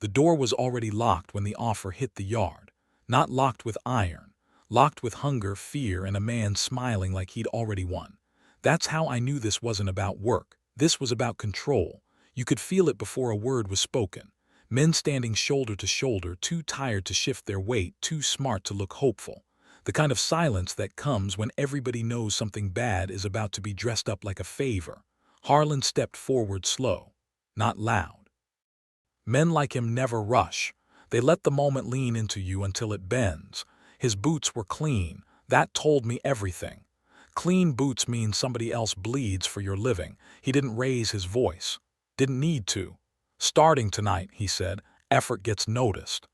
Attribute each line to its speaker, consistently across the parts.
Speaker 1: The door was already locked when the offer hit the yard. Not locked with iron, locked with hunger, fear, and a man smiling like he'd already won. That's how I knew this wasn't about work. This was about control. You could feel it before a word was spoken. Men standing shoulder to shoulder, too tired to shift their weight, too smart to look hopeful. The kind of silence that comes when everybody knows something bad is about to be dressed up like a favor. Harlan stepped forward slow, not loud. Men like him never rush. They let the moment lean into you until it bends. His boots were clean. That told me everything. Clean boots mean somebody else bleeds for your living. He didn't raise his voice. Didn't need to. Starting tonight, he said, effort gets noticed.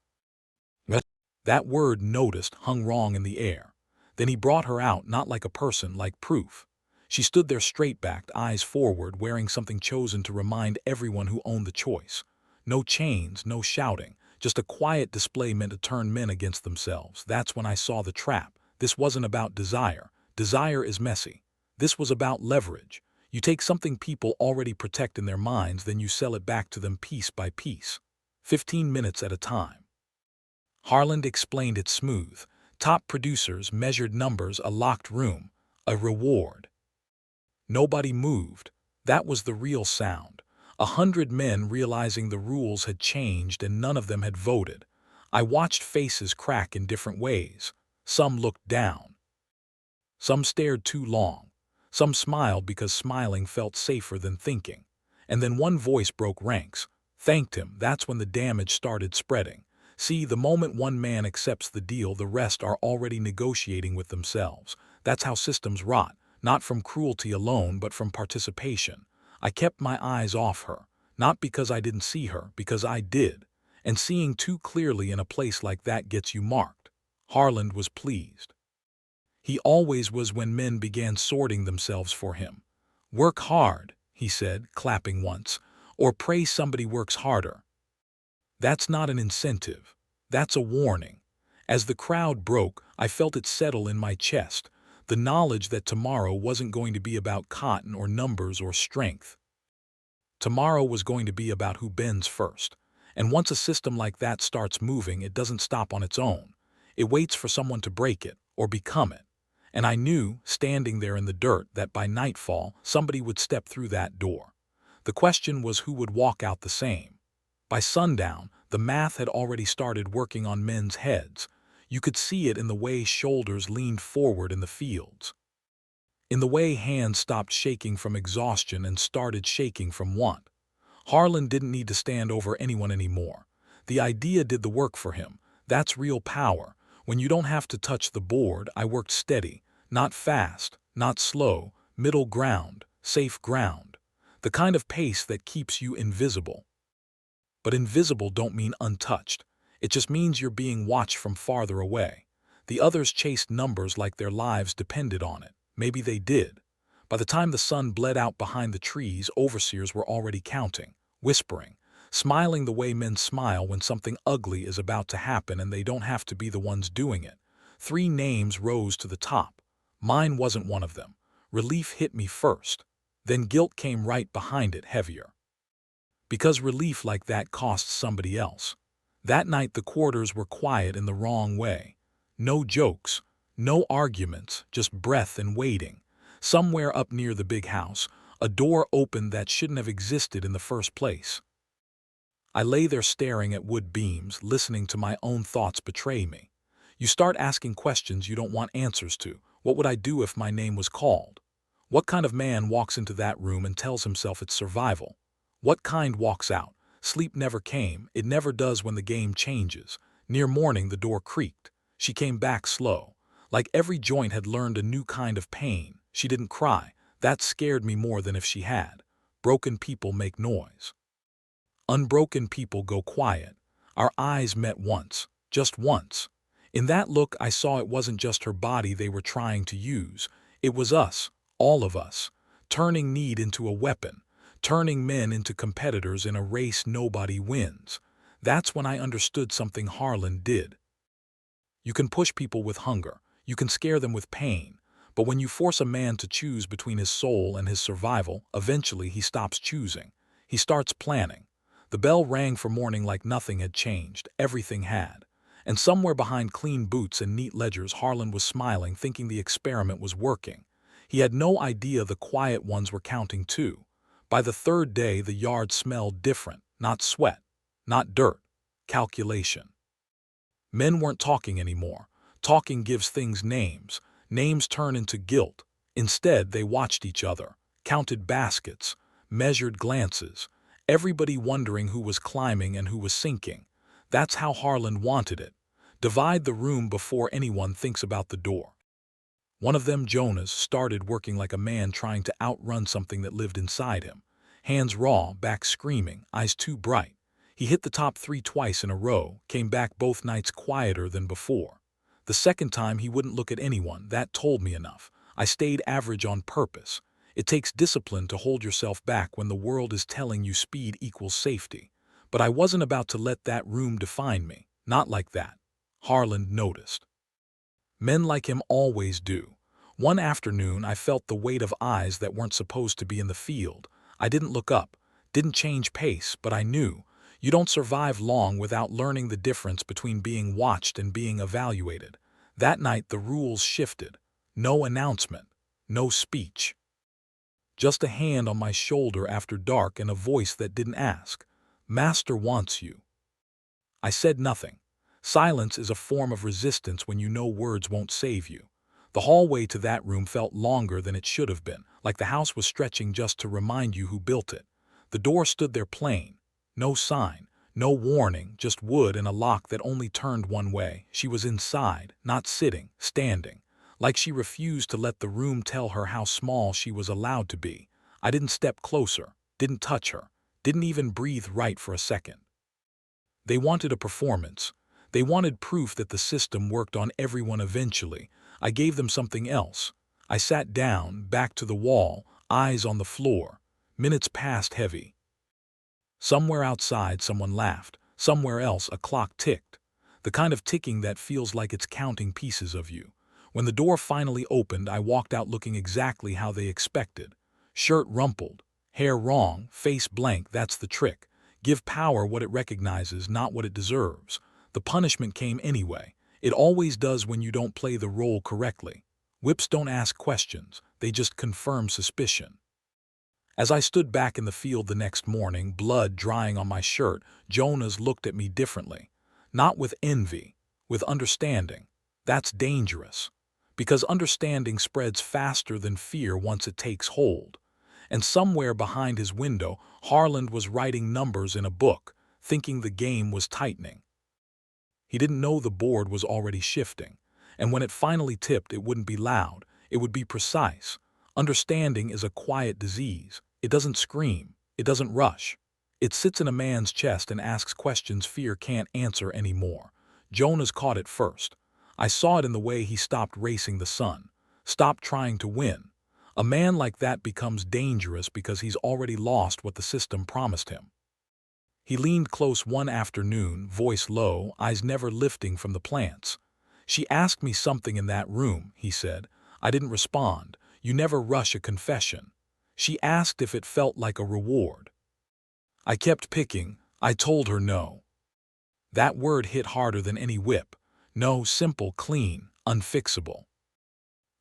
Speaker 1: That word noticed hung wrong in the air. Then he brought her out, not like a person, like proof. She stood there straight-backed, eyes forward, wearing something chosen to remind everyone who owned the choice. No chains, no shouting, just a quiet display meant to turn men against themselves. That's when I saw the trap. This wasn't about desire. Desire is messy. This was about leverage. You take something people already protect in their minds, then you sell it back to them piece by piece. 15 minutes at a time. Harlan explained it smooth. Top producers, measured numbers, a locked room, a reward. Nobody moved. That was the real sound. 100 men realizing the rules had changed and none of them had voted. I watched faces crack in different ways. Some looked down. Some stared too long. Some smiled because smiling felt safer than thinking. And then one voice broke ranks. Thanked him. That's when the damage started spreading. See, the moment one man accepts the deal, the rest are already negotiating with themselves. That's how systems rot, not from cruelty alone, but from participation. I kept my eyes off her, not because I didn't see her, because I did. And seeing too clearly in a place like that gets you marked. Harlan was pleased. He always was when men began sorting themselves for him. Work hard, he said, clapping once, or pray somebody works harder. That's not an incentive. That's a warning. As the crowd broke, I felt it settle in my chest, the knowledge that tomorrow wasn't going to be about cotton or numbers or strength. Tomorrow was going to be about who bends first. And once a system like that starts moving, it doesn't stop on its own. It waits for someone to break it or become it. And I knew, standing there in the dirt, that by nightfall, somebody would step through that door. The question was who would walk out the same. By sundown, the math had already started working on men's heads. You could see it in the way shoulders leaned forward in the fields. In the way hands stopped shaking from exhaustion and started shaking from want. Harlan didn't need to stand over anyone anymore. The idea did the work for him. That's real power. When you don't have to touch the board, I worked steady. Not fast, not slow, middle ground, safe ground. The kind of pace that keeps you invisible. But invisible don't mean untouched. It just means you're being watched from farther away. The others chased numbers like their lives depended on it. Maybe they did. By the time the sun bled out behind the trees, overseers were already counting, whispering, smiling the way men smile when something ugly is about to happen and they don't have to be the ones doing it. 3 names rose to the top. Mine wasn't one of them. Relief hit me first. Then guilt came right behind it, heavier. Because relief like that costs somebody else. That night the quarters were quiet in the wrong way. No jokes, no arguments, just breath and waiting. Somewhere up near the big house, a door opened that shouldn't have existed in the first place. I lay there staring at wood beams, listening to my own thoughts betray me. You start asking questions you don't want answers to. What would I do if my name was called? What kind of man walks into that room and tells himself it's survival? What kind walks out? Sleep never came. It never does when the game changes. Near morning, the door creaked. She came back slow. Like every joint had learned a new kind of pain. She didn't cry. That scared me more than if she had. Broken people make noise. Unbroken people go quiet. Our eyes met once. Just once. In that look, I saw it wasn't just her body they were trying to use. It was us, all of us, turning need into a weapon. Turning men into competitors in a race nobody wins. That's when I understood something Harlan did. You can push people with hunger. You can scare them with pain. But when you force a man to choose between his soul and his survival, eventually he stops choosing. He starts planning. The bell rang for morning like nothing had changed. Everything had. And somewhere behind clean boots and neat ledgers, Harlan was smiling, thinking the experiment was working. He had no idea the quiet ones were counting too. By the third day, the yard smelled different. Not sweat, not dirt, calculation. Men weren't talking anymore. Talking gives things names. Names turn into guilt. Instead, they watched each other, counted baskets, measured glances, everybody wondering who was climbing and who was sinking. That's how Harlan wanted it. Divide the room before anyone thinks about the door. One of them, Jonas, started working like a man trying to outrun something that lived inside him. Hands raw, back screaming, eyes too bright. He hit the top 3 twice in a row, came back both nights quieter than before. The second time he wouldn't look at anyone. That told me enough. I stayed average on purpose. It takes discipline to hold yourself back when the world is telling you speed equals safety. But I wasn't about to let that room define me. Not like that. Harlan noticed. Men like him always do. One afternoon, I felt the weight of eyes that weren't supposed to be in the field. I didn't look up, didn't change pace, but I knew. You don't survive long without learning the difference between being watched and being evaluated. That night, the rules shifted. No announcement, no speech. Just a hand on my shoulder after dark and a voice that didn't ask. "Master wants you." I said nothing. Silence is a form of resistance when you know words won't save you. The hallway to that room felt longer than it should have been, like the house was stretching just to remind you who built it. The door stood there plain. No sign, no warning, just wood and a lock that only turned one way. She was inside, not sitting, standing. Like she refused to let the room tell her how small she was allowed to be. I didn't step closer, didn't touch her, didn't even breathe right for a second. They wanted a performance. They wanted proof that the system worked on everyone eventually. I gave them something else. I sat down, back to the wall, eyes on the floor. Minutes passed heavy. Somewhere outside, someone laughed. Somewhere else, a clock ticked. The kind of ticking that feels like it's counting pieces of you. When the door finally opened, I walked out looking exactly how they expected. Shirt rumpled, hair wrong, face blank. That's the trick. Give power what it recognizes, not what it deserves. The punishment came anyway. It always does when you don't play the role correctly. Whips don't ask questions, they just confirm suspicion. As I stood back in the field the next morning, blood drying on my shirt, Jonas looked at me differently. Not with envy, with understanding. That's dangerous. Because understanding spreads faster than fear once it takes hold. And somewhere behind his window, Harlan was writing numbers in a book, thinking the game was tightening. He didn't know the board was already shifting. And when it finally tipped, it wouldn't be loud. It would be precise. Understanding is a quiet disease. It doesn't scream. It doesn't rush. It sits in a man's chest and asks questions fear can't answer anymore. Jonas caught it first. I saw it in the way he stopped racing the sun, stopped trying to win. A man like that becomes dangerous because he's already lost what the system promised him. He leaned close one afternoon, voice low, eyes never lifting from the plants. "She asked me something in that room," he said. "I didn't respond. You never rush a confession. She asked if it felt like a reward. I kept picking. I told her no." That word hit harder than any whip. No, simple, clean, unfixable.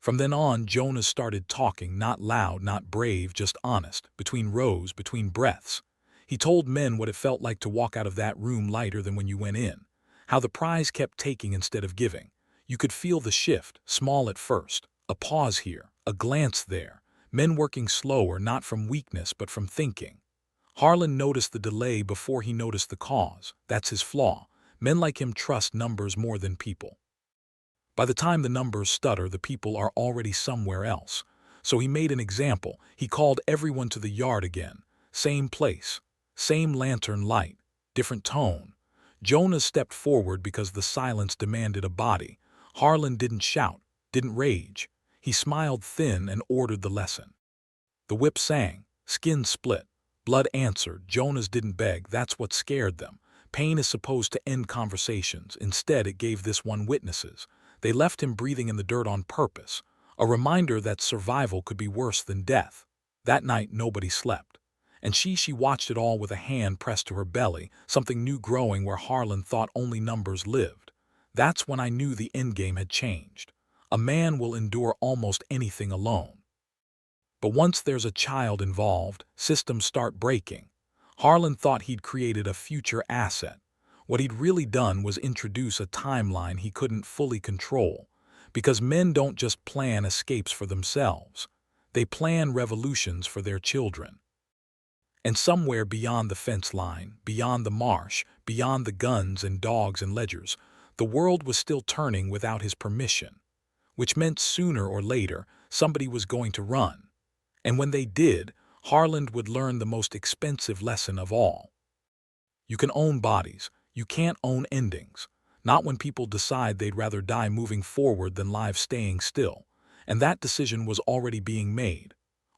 Speaker 1: From then on, Jonas started talking, not loud, not brave, just honest, between rows, between breaths. He told men what it felt like to walk out of that room lighter than when you went in, how the prize kept taking instead of giving. You could feel the shift, small at first, a pause here, a glance there, men working slower, not from weakness but from thinking. Harlan noticed the delay before he noticed the cause. That's his flaw. Men like him trust numbers more than people. By the time the numbers stutter, the people are already somewhere else. So he made an example. He called everyone to the yard again. Same place, same lantern light, different tone. Jonas stepped forward because the silence demanded a body. Harlan didn't shout, didn't rage. He smiled thin and ordered the lesson. The whip sang, skin split, blood answered. Jonas didn't beg. That's what scared them. Pain is supposed to end conversations. Instead, it gave this one witnesses. They left him breathing in the dirt on purpose, a reminder that survival could be worse than death. That night, nobody slept. And she watched it all with a hand pressed to her belly, something new growing where Harlan thought only numbers lived. That's when I knew the endgame had changed. A man will endure almost anything alone. But once there's a child involved, systems start breaking. Harlan thought he'd created a future asset. What he'd really done was introduce a timeline he couldn't fully control. Because men don't just plan escapes for themselves. They plan revolutions for their children. And somewhere beyond the fence line, beyond the marsh, beyond the guns and dogs and ledgers, the world was still turning without his permission. Which meant sooner or later, somebody was going to run. And when they did, Harlan would learn the most expensive lesson of all. You can own bodies. You can't own endings. Not when people decide they'd rather die moving forward than live staying still. And that decision was already being made.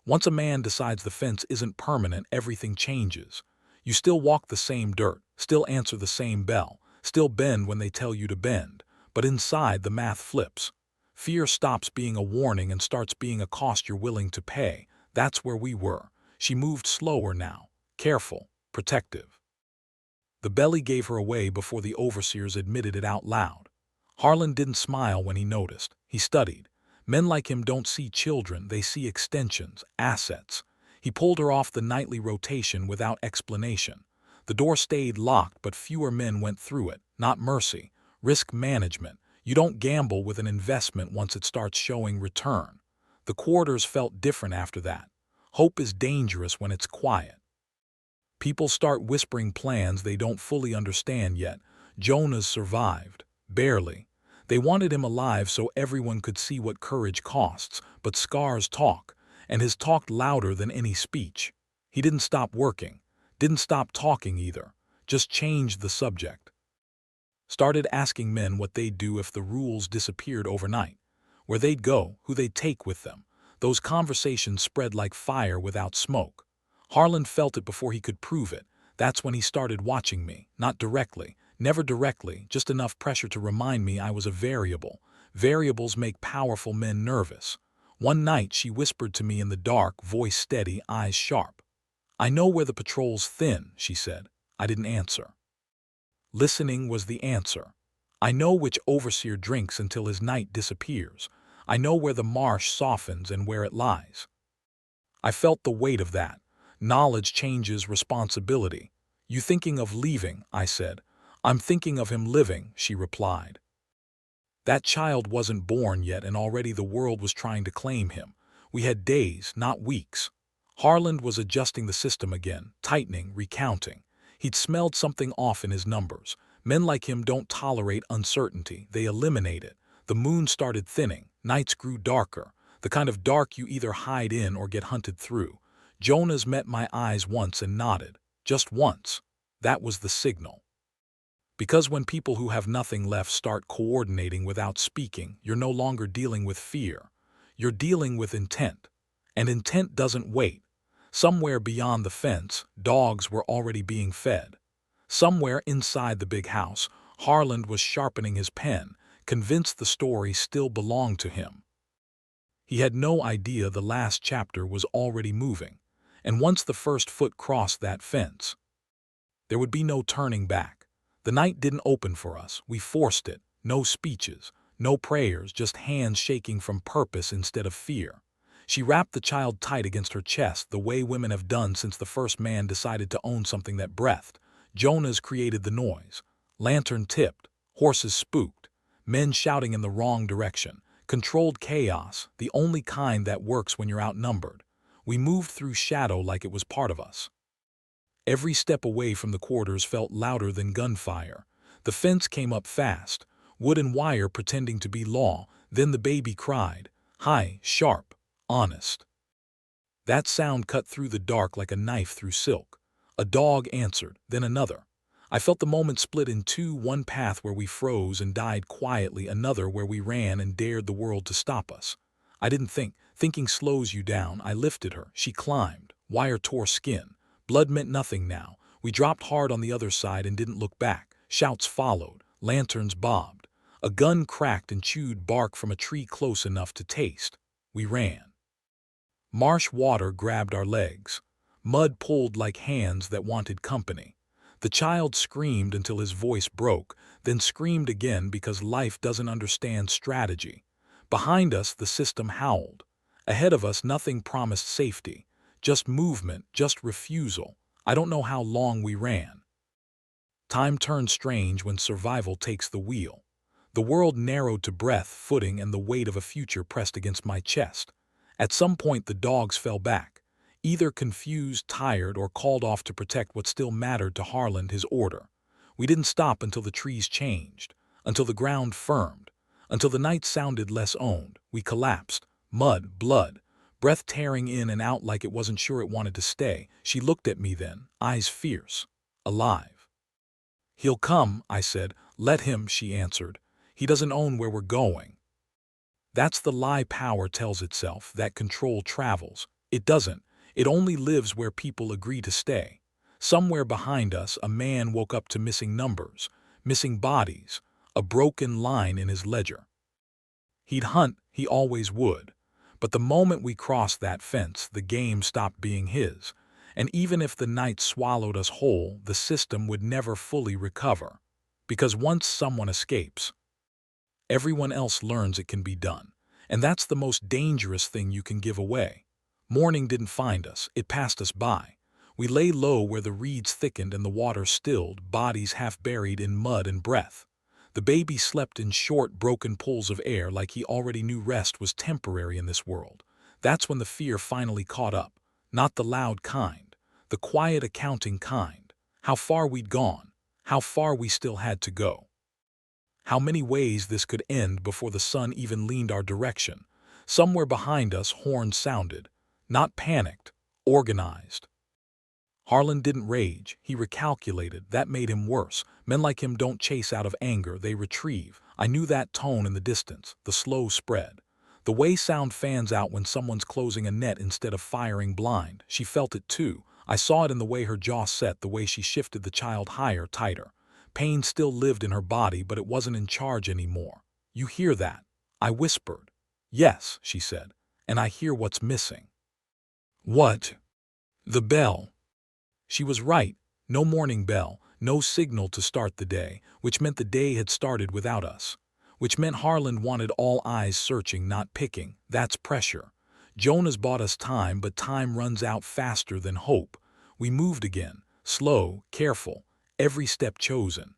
Speaker 1: Once a man decides the fence isn't permanent, everything changes. You still walk the same dirt, still answer the same bell, still bend when they tell you to bend. But inside, the math flips. Fear stops being a warning and starts being a cost you're willing to pay. That's where we were. She moved slower now, careful, protective. The belly gave her away before the overseers admitted it out loud. Harlan didn't smile when he noticed. He studied. Men like him don't see children, they see extensions, assets. He pulled her off the nightly rotation without explanation. The door stayed locked, but fewer men went through it. Not mercy. Risk management. You don't gamble with an investment once it starts showing return. The quarters felt different after that. Hope is dangerous when it's quiet. People start whispering plans they don't fully understand yet. Jonah's survived. Barely. They wanted him alive so everyone could see what courage costs, but scars talk, and his talked louder than any speech. He didn't stop working. Didn't stop talking either. Just changed the subject. Started asking men what they'd do if the rules disappeared overnight. Where they'd go, who they'd take with them. Those conversations spread like fire without smoke. Harlan felt it before he could prove it. That's when he started watching me, not directly, never directly, just enough pressure to remind me I was a variable. Variables make powerful men nervous. One night she whispered to me in the dark, voice steady, eyes sharp. "I know where the patrol's thin," she said. I didn't answer. Listening was the answer. I know which overseer drinks until his night disappears. I know where the marsh softens and where it lies. I felt the weight of that. Knowledge changes responsibility. "You thinking of leaving?" I said. "I'm thinking of him living," she replied. That child wasn't born yet and already the world was trying to claim him. We had days, not weeks. Harlan was adjusting the system again, tightening, recounting. He'd smelled something off in his numbers. Men like him don't tolerate uncertainty, they eliminate it. The moon started thinning, nights grew darker, the kind of dark you either hide in or get hunted through. Jonas met my eyes once and nodded, just once. That was the signal. Because when people who have nothing left start coordinating without speaking, you're no longer dealing with fear. You're dealing with intent. And intent doesn't wait. Somewhere beyond the fence, dogs were already being fed. Somewhere inside the big house, Harlan was sharpening his pen, convinced the story still belonged to him. He had no idea the last chapter was already moving. And once the first foot crossed that fence, there would be no turning back. The night didn't open for us. We forced it. No speeches, no prayers, just hands shaking from purpose instead of fear. She wrapped the child tight against her chest, the way women have done since the first man decided to own something that breathed. Jonas created the noise. Lantern tipped. Horses spooked. Men shouting in the wrong direction. Controlled chaos, the only kind that works when you're outnumbered. We moved through shadow like it was part of us. Every step away from the quarters felt louder than gunfire. The fence came up fast, wood and wire pretending to be law. Then the baby cried, high, sharp, honest. That sound cut through the dark like a knife through silk. A dog answered, then another. I felt the moment split in two, one path where we froze and died quietly, another where we ran and dared the world to stop us. I didn't think. Thinking slows you down. I lifted her. She climbed. Wire tore skin. Blood meant nothing now. We dropped hard on the other side and didn't look back. Shouts followed. Lanterns bobbed. A gun cracked and chewed bark from a tree close enough to taste. We ran. Marsh water grabbed our legs. Mud pulled like hands that wanted company. The child screamed until his voice broke, then screamed again because life doesn't understand strategy. Behind us, the system howled. Ahead of us, nothing promised safety. Just movement, just refusal. I don't know how long we ran. Time turned strange when survival takes the wheel. The world narrowed to breath, footing, and the weight of a future pressed against my chest. At some point, the dogs fell back, either confused, tired, or called off to protect what still mattered to Harland, his order. We didn't stop until the trees changed, until the ground firmed, until the night sounded less owned. We collapsed, mud, blood, breath tearing in and out like it wasn't sure it wanted to stay. She looked at me then, eyes fierce, alive. "He'll come," I said. "Let him," she answered. "He doesn't own where we're going." That's the lie power tells itself, that control travels. It doesn't. It only lives where people agree to stay. Somewhere behind us, a man woke up to missing numbers, missing bodies, a broken line in his ledger. He'd hunt, he always would. But the moment we crossed that fence, the game stopped being his. And even if the night swallowed us whole, the system would never fully recover. Because once someone escapes, everyone else learns it can be done. And that's the most dangerous thing you can give away. Morning didn't find us, it passed us by. We lay low where the reeds thickened and the water stilled, bodies half buried in mud and breath. The baby slept in short, broken pulls of air like he already knew rest was temporary in this world. That's when the fear finally caught up. Not the loud kind, the quiet accounting kind. How far we'd gone, how far we still had to go. How many ways this could end before the sun even leaned our direction. Somewhere behind us, horns sounded. Not panicked, organized. Harlan didn't rage, he recalculated. That made him worse. Men like him don't chase out of anger, they retrieve. I knew that tone in the distance, the slow spread. The way sound fans out when someone's closing a net instead of firing blind. She felt it too. I saw it in the way her jaw set, the way she shifted the child higher, tighter. Pain still lived in her body, but it wasn't in charge anymore. "You hear that?" I whispered. "Yes," she said, "and I hear what's missing." "What?" "The bell." She was right. No morning bell, no signal to start the day, which meant the day had started without us. Which meant Harlan wanted all eyes searching, not picking. That's pressure. Jonah's bought us time, but time runs out faster than hope. We moved again, slow, careful, every step chosen.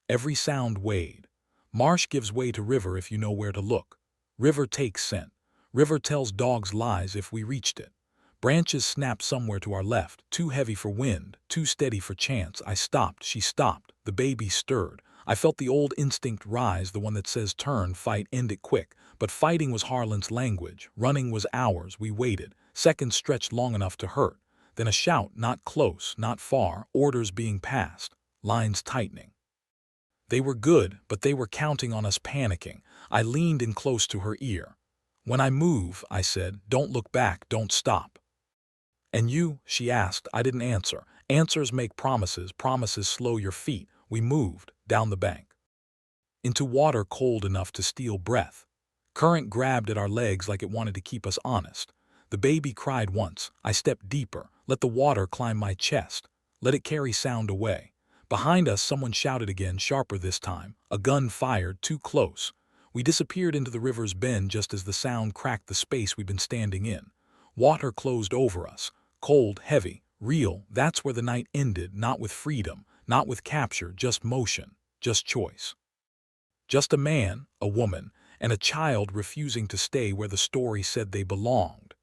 Speaker 1: Every sound weighed. Marsh gives way to river if you know where to look. River takes scent. River tells dogs lies if we reached it. Branches snapped somewhere to our left, too heavy for wind, too steady for chance. I stopped, she stopped, the baby stirred. I felt the old instinct rise, the one that says turn, fight, end it quick. But fighting was Harlan's language, running was ours. We waited, seconds stretched long enough to hurt. Then a shout, not close, not far, orders being passed, lines tightening. They were good, but they were counting on us panicking. I leaned in close to her ear. "When I move," I said, "don't look back, don't stop." "And you?" she asked. I didn't answer. Answers make promises, promises slow your feet. We moved, down the bank. Into water cold enough to steal breath. Current grabbed at our legs like it wanted to keep us honest. The baby cried once. I stepped deeper, let the water climb my chest, let it carry sound away. Behind us, someone shouted again, sharper this time. A gun fired, too close. We disappeared into the river's bend just as the sound cracked the space we'd been standing in. Water closed over us. Cold, heavy, real. That's where the night ended, not with freedom, not with capture, just motion, just choice. Just a man, a woman, and a child refusing to stay where the story said they belonged.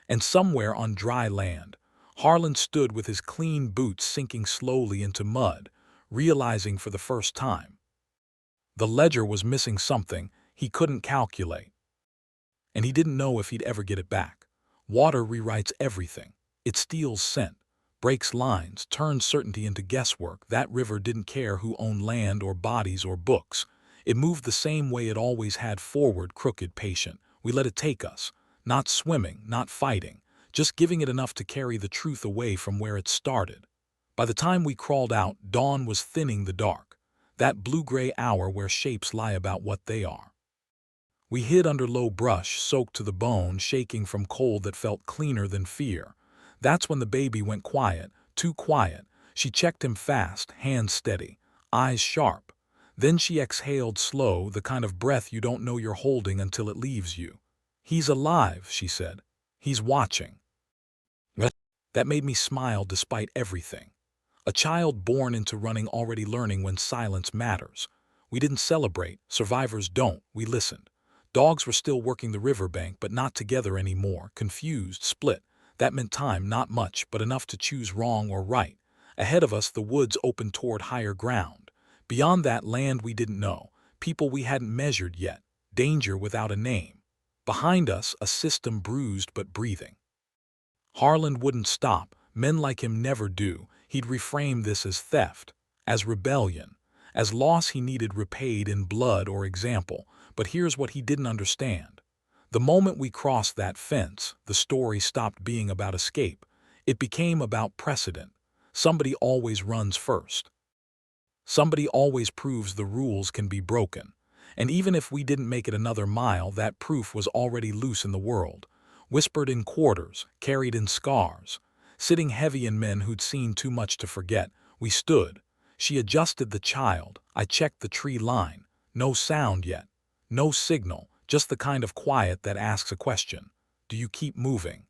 Speaker 1: And somewhere on dry land, Harlan stood with his clean boots sinking slowly into mud, realizing for the first time. The ledger was missing something he couldn't calculate. And he didn't know if he'd ever get it back. Water rewrites everything. It steals scent, breaks lines, turns certainty into guesswork. That river didn't care who owned land or bodies or books. It moved the same way it always had, forward, crooked, patient. We let it take us, not swimming, not fighting, just giving it enough to carry the truth away from where it started. By the time we crawled out, dawn was thinning the dark, that blue-gray hour where shapes lie about what they are. We hid under low brush, soaked to the bone, shaking from cold that felt cleaner than fear. That's when the baby went quiet, too quiet. She checked him fast, hands steady, eyes sharp. Then she exhaled slow, the kind of breath you don't know you're holding until it leaves you. "He's alive," she said. "He's watching." That made me smile despite everything. A child born into running already learning when silence matters. We didn't celebrate, survivors don't, we listened. Dogs were still working the riverbank, but not together anymore, confused, split. That meant time, not much, but enough to choose wrong or right. Ahead of us, the woods opened toward higher ground. Beyond that, land we didn't know, people we hadn't measured yet, danger without a name. Behind us, a system bruised but breathing. Harland wouldn't stop, men like him never do. He'd reframe this as theft, as rebellion, as loss he needed repaid in blood or example. But here's what he didn't understand. The moment we crossed that fence, the story stopped being about escape. It became about precedent. Somebody always runs first. Somebody always proves the rules can be broken. And even if we didn't make it another mile, that proof was already loose in the world. Whispered in quarters, carried in scars. Sitting heavy in men who'd seen too much to forget, we stood. She adjusted the child. I checked the tree line. No sound yet. No signal, just the kind of quiet that asks a question. Do you keep moving?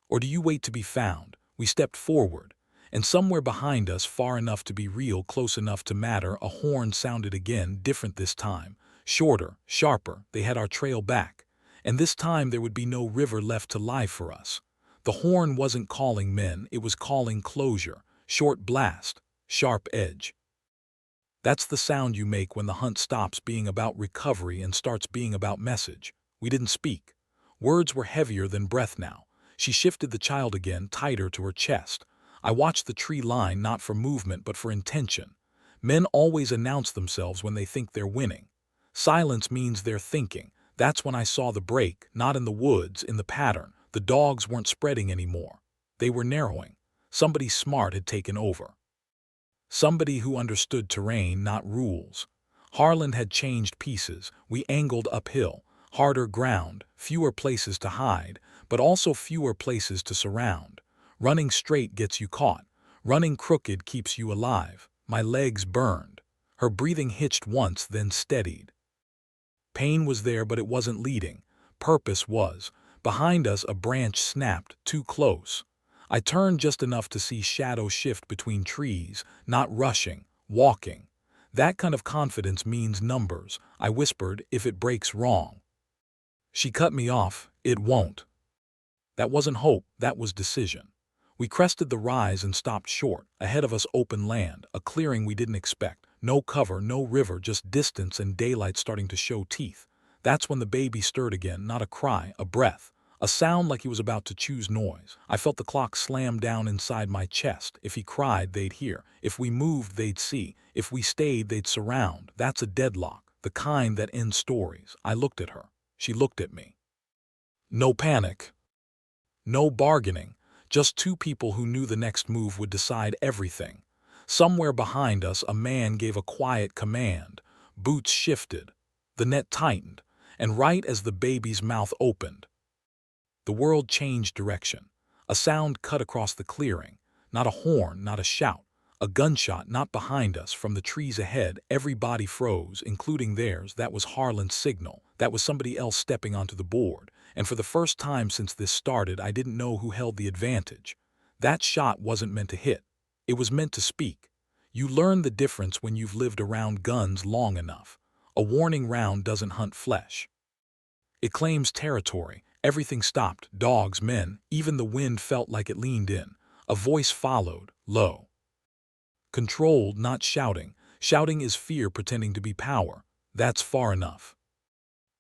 Speaker 1: Or do you wait to be found? We stepped forward. And somewhere behind us, far enough to be real, close enough to matter, a horn sounded again, different this time. Shorter, sharper, they had our trail back. And this time there would be no river left to lie for us. The horn wasn't calling men, it was calling closure. Short blast, sharp edge. That's the sound you make when the hunt stops being about recovery and starts being about message. We didn't speak. Words were heavier than breath now. She shifted the child again, tighter to her chest. I watched the tree line not for movement but for intention. Men always announce themselves when they think they're winning. Silence means they're thinking. That's when I saw the break, not in the woods, in the pattern. The dogs weren't spreading anymore. They were narrowing. Somebody smart had taken over. Somebody who understood terrain, not rules. Harland had changed pieces. We angled uphill. Harder ground, fewer places to hide, but also fewer places to surround. Running straight gets you caught. Running crooked keeps you alive. My legs burned. Her breathing hitched once, then steadied. Pain was there, but it wasn't leading. Purpose was. Behind us, a branch snapped, too close. I turned just enough to see shadow shift between trees, not rushing, walking. That kind of confidence means numbers. I whispered, if it breaks wrong. She cut me off, it won't. That wasn't hope, that was decision. We crested the rise and stopped short. Ahead of us, open land, a clearing we didn't expect. No cover, no river, just distance and daylight starting to show teeth. That's when the baby stirred again, not a cry, a breath. A sound like he was about to choose noise. I felt the clock slam down inside my chest. If he cried, they'd hear. If we moved, they'd see. If we stayed, they'd surround. That's a deadlock, the kind that ends stories. I looked at her. She looked at me. No panic. No bargaining. Just two people who knew the next move would decide everything. Somewhere behind us, a man gave a quiet command. Boots shifted. The net tightened. And right as the baby's mouth opened, the world changed direction. A sound cut across the clearing. Not a horn, not a shout. A gunshot not behind us, from the trees ahead. Every body froze, including theirs. That was Harland's signal. That was somebody else stepping onto the board. And for the first time since this started, I didn't know who held the advantage. That shot wasn't meant to hit. It was meant to speak. You learn the difference when you've lived around guns long enough. A warning round doesn't hunt flesh. It claims territory. Everything stopped, dogs, men, even the wind felt like it leaned in. A voice followed, low. Controlled, not shouting. Shouting is fear pretending to be power. That's far enough.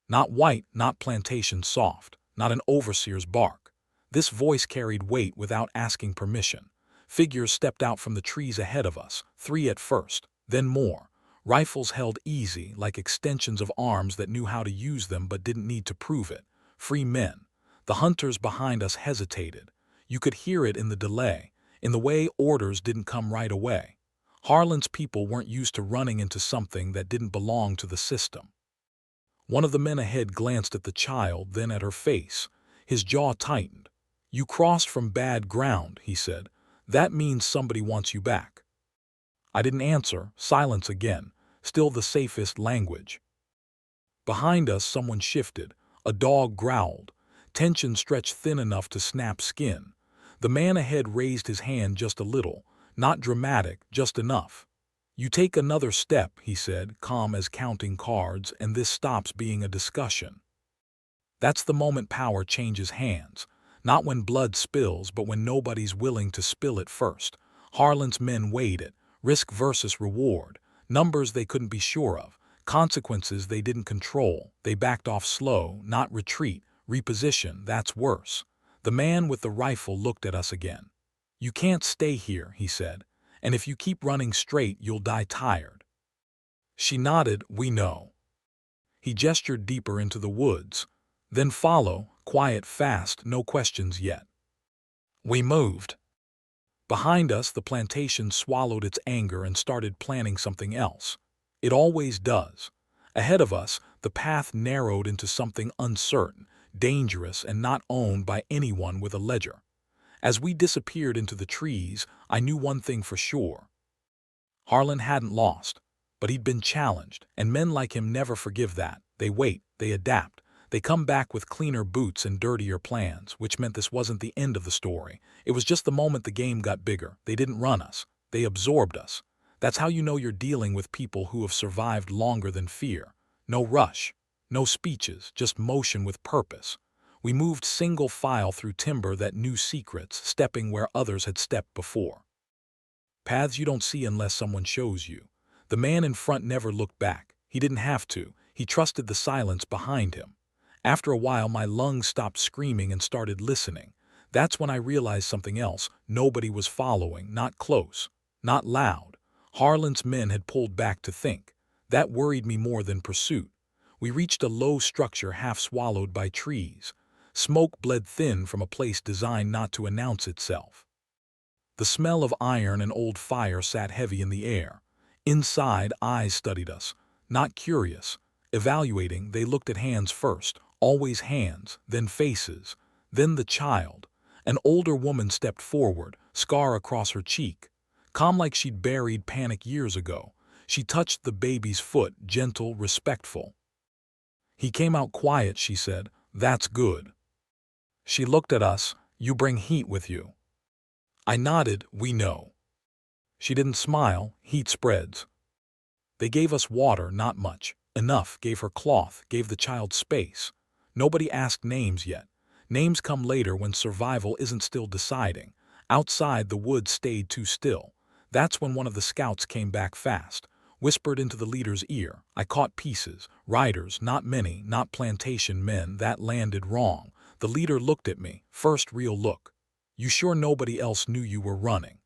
Speaker 1: Not white, not plantation soft, not an overseer's bark. This voice carried weight without asking permission. Figures stepped out from the trees ahead of us, 3 at first, then more. Rifles held easy, like extensions of arms that knew how to use them but didn't need to prove it. Free men. The hunters behind us hesitated. You could hear it in the delay, in the way orders didn't come right away. Harland's people weren't used to running into something that didn't belong to the system. One of the men ahead glanced at the child, then at her face. His jaw tightened. "You crossed from bad ground," he said. "That means somebody wants you back." I didn't answer. Silence again. Still the safest language. Behind us, someone shifted. A dog growled. Tension stretched thin enough to snap skin. The man ahead raised his hand just a little. Not dramatic, just enough. "You take another step," he said, calm as counting cards, "and this stops being a discussion." That's the moment power changes hands. Not when blood spills, but when nobody's willing to spill it first. Harlan's men weighed it. Risk versus reward. Numbers they couldn't be sure of. Consequences they didn't control. They backed off slow, not retreat. Reposition, that's worse. The man with the rifle looked at us again. "You can't stay here," he said. "And if you keep running straight, you'll die tired." She nodded. "We know." He gestured deeper into the woods. "Then follow, quiet, fast, no questions yet." We moved. Behind us, the plantation swallowed its anger and started planning something else. It always does. Ahead of us, the path narrowed into something uncertain, dangerous, and not owned by anyone with a ledger. As we disappeared into the trees, I knew one thing for sure. Harlan hadn't lost, but he'd been challenged, and men like him never forgive that. They wait, they adapt. They come back with cleaner boots and dirtier plans, which meant this wasn't the end of the story. It was just the moment the game got bigger. They didn't run us. They absorbed us. That's how you know you're dealing with people who have survived longer than fear. No rush. No speeches, just motion with purpose. We moved single file through timber that knew secrets, stepping where others had stepped before. Paths you don't see unless someone shows you. The man in front never looked back. He didn't have to. He trusted the silence behind him. After a while, my lungs stopped screaming and started listening. That's when I realized something else. Nobody was following, not close, not loud. Harlan's men had pulled back to think. That worried me more than pursuit. We reached a low structure half swallowed by trees. Smoke bled thin from a place designed not to announce itself. The smell of iron and old fire sat heavy in the air. Inside, eyes studied us. Not curious. Evaluating, they looked at hands first. Always hands, then faces, then the child. An older woman stepped forward, scar across her cheek. Calm like she'd buried panic years ago. She touched the baby's foot, gentle, respectful. "He came out quiet," she said. "That's good." She looked at us. "You bring heat with you." I nodded. "We know." She didn't smile. "Heat spreads." They gave us water, not much. Enough, gave her cloth, gave the child space. Nobody asked names yet. Names come later when survival isn't still deciding. Outside, the woods stayed too still. That's when one of the scouts came back fast. Whispered into the leader's ear. I caught pieces. Riders, not many, not plantation men. That landed wrong. The leader looked at me. First real look. "You sure nobody else knew you were running?"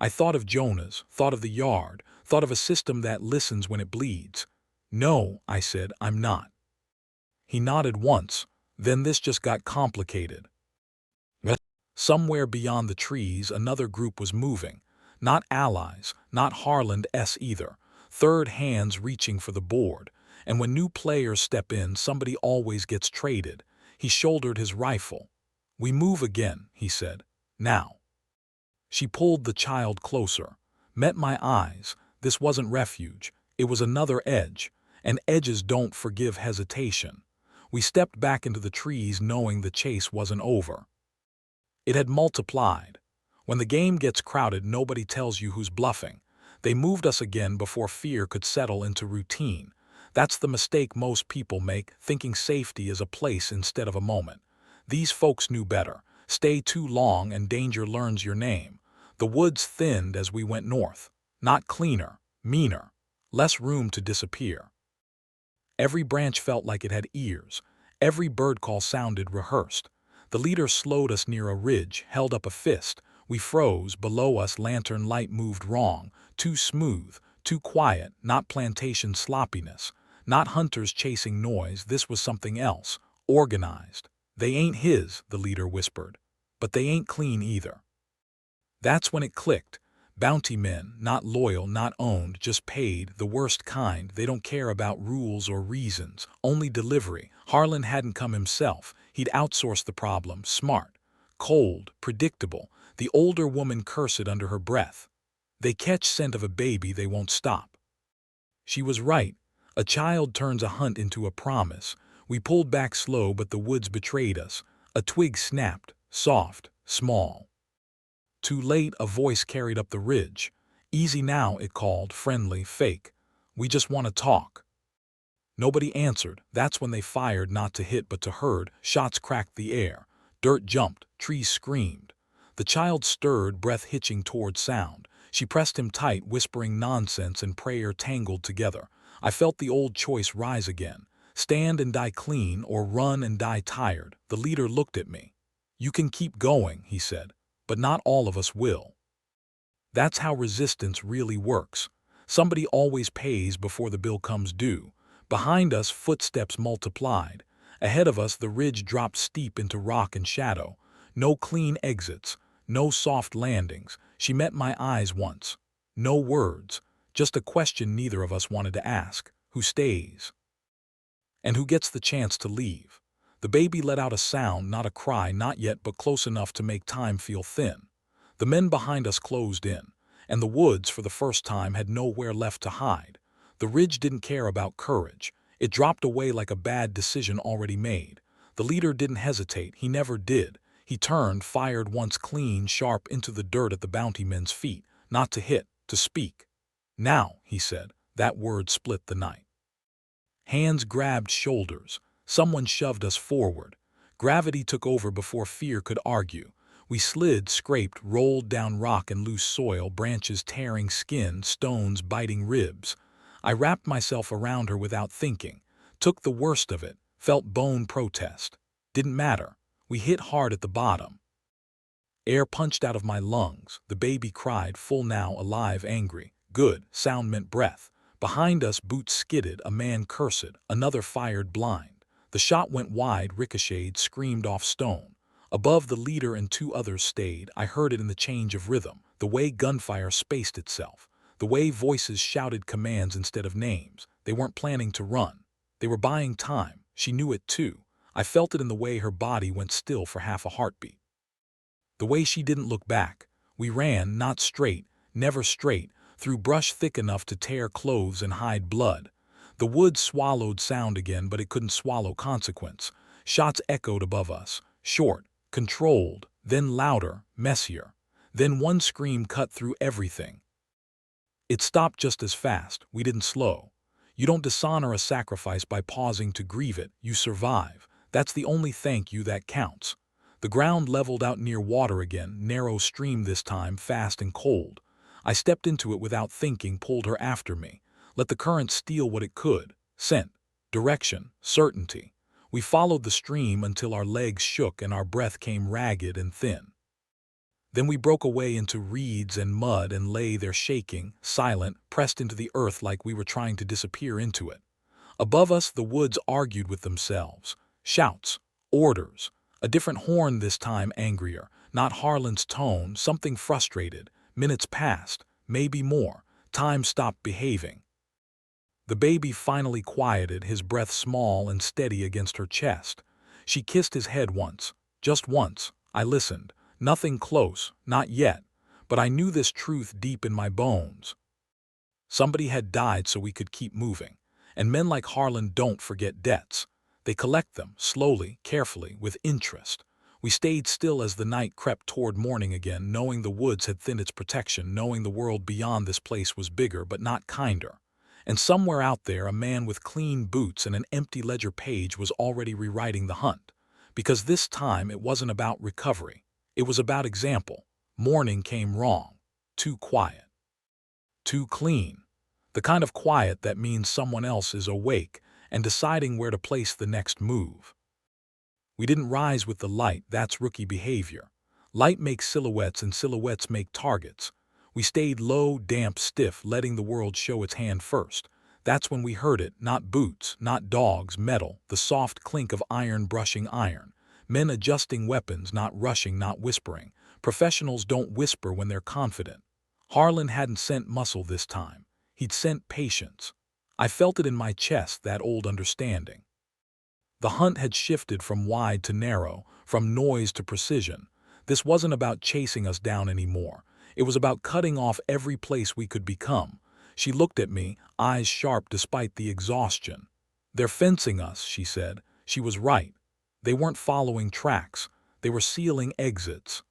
Speaker 1: I thought of Jonah's, thought of the yard, thought of a system that listens when it bleeds. "No," I said, "I'm not." He nodded once. Then this just got complicated. Somewhere beyond the trees, another group was moving. Not allies, not Harland-S either. Third hands reaching for the board. And when new players step in, somebody always gets traded. He shouldered his rifle. "We move again," he said. "Now." She pulled the child closer. Met my eyes. This wasn't refuge. It was another edge. And edges don't forgive hesitation. We stepped back into the trees knowing the chase wasn't over. It had multiplied. When the game gets crowded, nobody tells you who's bluffing. They moved us again before fear could settle into routine. That's the mistake most people make, thinking safety is a place instead of a moment. These folks knew better. Stay too long and danger learns your name. The woods thinned as we went north. Not cleaner, meaner. Less room to disappear. Every branch felt like it had ears. Every bird call sounded rehearsed. The leader slowed us near a ridge, held up a fist. We froze. Below us, lantern light moved wrong. Too smooth, too quiet, not plantation sloppiness. Not hunters chasing noise. This was something else. Organized. "They ain't his," the leader whispered. "But they ain't clean either." That's when it clicked. Bounty men, not loyal, not owned, just paid, the worst kind. They don't care about rules or reasons, only delivery. Harlan hadn't come himself. He'd outsourced the problem, smart. cold, predictable. The older woman cursed under her breath. They catch scent of a baby, they won't stop. She was right. A child turns a hunt into a promise. We pulled back slow, but the woods betrayed us. A twig snapped, soft, small. Too late, a voice carried up the ridge. Easy now, it called, friendly, fake. We just want to talk. Nobody answered. That's when they fired, not to hit but to herd. Shots cracked the air. Dirt jumped. Trees screamed. The child stirred, breath hitching toward sound. She pressed him tight, whispering nonsense and prayer tangled together. I felt the old choice rise again. Stand and die clean, or run and die tired. The leader looked at me. You can keep going, he said, but not all of us will. That's how resistance really works. Somebody always pays before the bill comes due. Behind us, footsteps multiplied. Ahead of us, the ridge dropped steep into rock and shadow. No clean exits, no soft landings. She met my eyes once. No words, just a question neither of us wanted to ask. Who stays? And who gets the chance to leave? The baby let out a sound, not a cry, not yet, but close enough to make time feel thin. The men behind us closed in, and the woods, for the first time, had nowhere left to hide. The ridge didn't care about courage. It dropped away like a bad decision already made. The leader didn't hesitate. He never did. He turned, fired once clean, sharp into the dirt at the bounty men's feet, not to hit, to speak. Now, he said. That word split the night. Hands grabbed shoulders. Someone shoved us forward. Gravity took over before fear could argue. We slid, scraped, rolled down rock and loose soil, branches tearing skin, stones biting ribs. I wrapped myself around her without thinking, took the worst of it, felt bone protest. Didn't matter. We hit hard at the bottom. Air punched out of my lungs. The baby cried, full now, alive, angry. Good. Sound meant breath. Behind us, boots skidded, a man cursed, another fired blind. The shot went wide, ricocheted, screamed off stone. Above, the leader and two others stayed. I heard it in the change of rhythm, the way gunfire spaced itself, the way voices shouted commands instead of names. They weren't planning to run. They were buying time. She knew it too. I felt it in the way her body went still for half a heartbeat. The way she didn't look back. We ran, not straight, never straight, through brush thick enough to tear clothes and hide blood. The woods swallowed sound again, but it couldn't swallow consequence. Shots echoed above us, short, controlled, then louder, messier. Then one scream cut through everything. It stopped just as fast. We didn't slow. You don't dishonor a sacrifice by pausing to grieve it. You survive. That's the only thank you that counts. The ground leveled out near water again, narrow stream this time, fast and cold. I stepped into it without thinking, pulled her after me. Let the current steal what it could. Scent, direction, certainty. We followed the stream until our legs shook and our breath came ragged and thin. Then we broke away into reeds and mud and lay there shaking, silent, pressed into the earth like we were trying to disappear into it. Above us, the woods argued with themselves. Shouts, orders. A different horn this time, angrier. Not Harlan's tone, something frustrated. Minutes passed, maybe more. Time stopped behaving. The baby finally quieted, his breath small and steady against her chest. She kissed his head once, just once. I listened. Nothing close, not yet, but I knew this truth deep in my bones. Somebody had died so we could keep moving, and men like Harlan don't forget debts. They collect them, slowly, carefully, with interest. We stayed still as the night crept toward morning again, knowing the woods had thinned its protection, knowing the world beyond this place was bigger but not kinder. And somewhere out there, a man with clean boots and an empty ledger page was already rewriting the hunt. Because this time it wasn't about recovery. It was about example. Morning came wrong. Too quiet. Too clean. The kind of quiet that means someone else is awake and deciding where to place the next move. We didn't rise with the light. That's rookie behavior. Light makes silhouettes and silhouettes make targets. We stayed low, damp, stiff, letting the world show its hand first. That's when we heard it, not boots, not dogs, metal, the soft clink of iron brushing iron. Men adjusting weapons, not rushing, not whispering. Professionals don't whisper when they're confident. Harlan hadn't sent muscle this time. He'd sent patience. I felt it in my chest, that old understanding. The hunt had shifted from wide to narrow, from noise to precision. This wasn't about chasing us down anymore. It was about cutting off every place we could become. She looked at me, eyes sharp despite the exhaustion. "They're fencing us," she said. She was right. They weren't following tracks. They were sealing exits.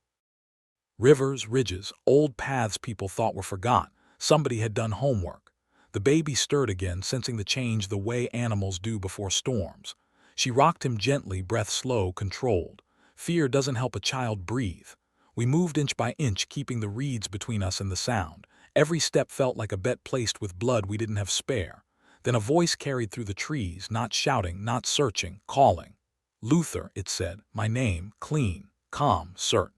Speaker 1: Rivers, ridges, old paths people thought were forgot. Somebody had done homework. The baby stirred again, sensing the change the way animals do before storms. She rocked him gently, breath slow, controlled. Fear doesn't help a child breathe. We moved inch by inch, keeping the reeds between us and the sound. Every step felt like a bet placed with blood we didn't have spare. Then a voice carried through the trees, not shouting, not searching, calling. "Luther," it said, my name, clean, calm, certain.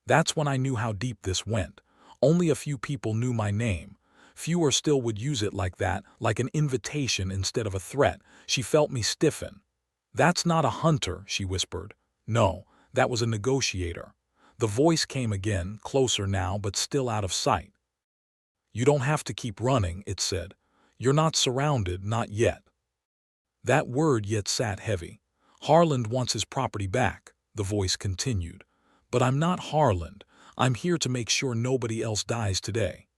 Speaker 1: That's when I knew how deep this went. Only a few people knew my name. Fewer still would use it like that, like an invitation instead of a threat. She felt me stiffen. "That's not a hunter," she whispered. "No, that was a negotiator." The voice came again, closer now, but still out of sight. "You don't have to keep running," it said. "You're not surrounded, not yet." That word yet sat heavy. "Harland wants his property back," the voice continued. "But I'm not Harland. I'm here to make sure nobody else dies today."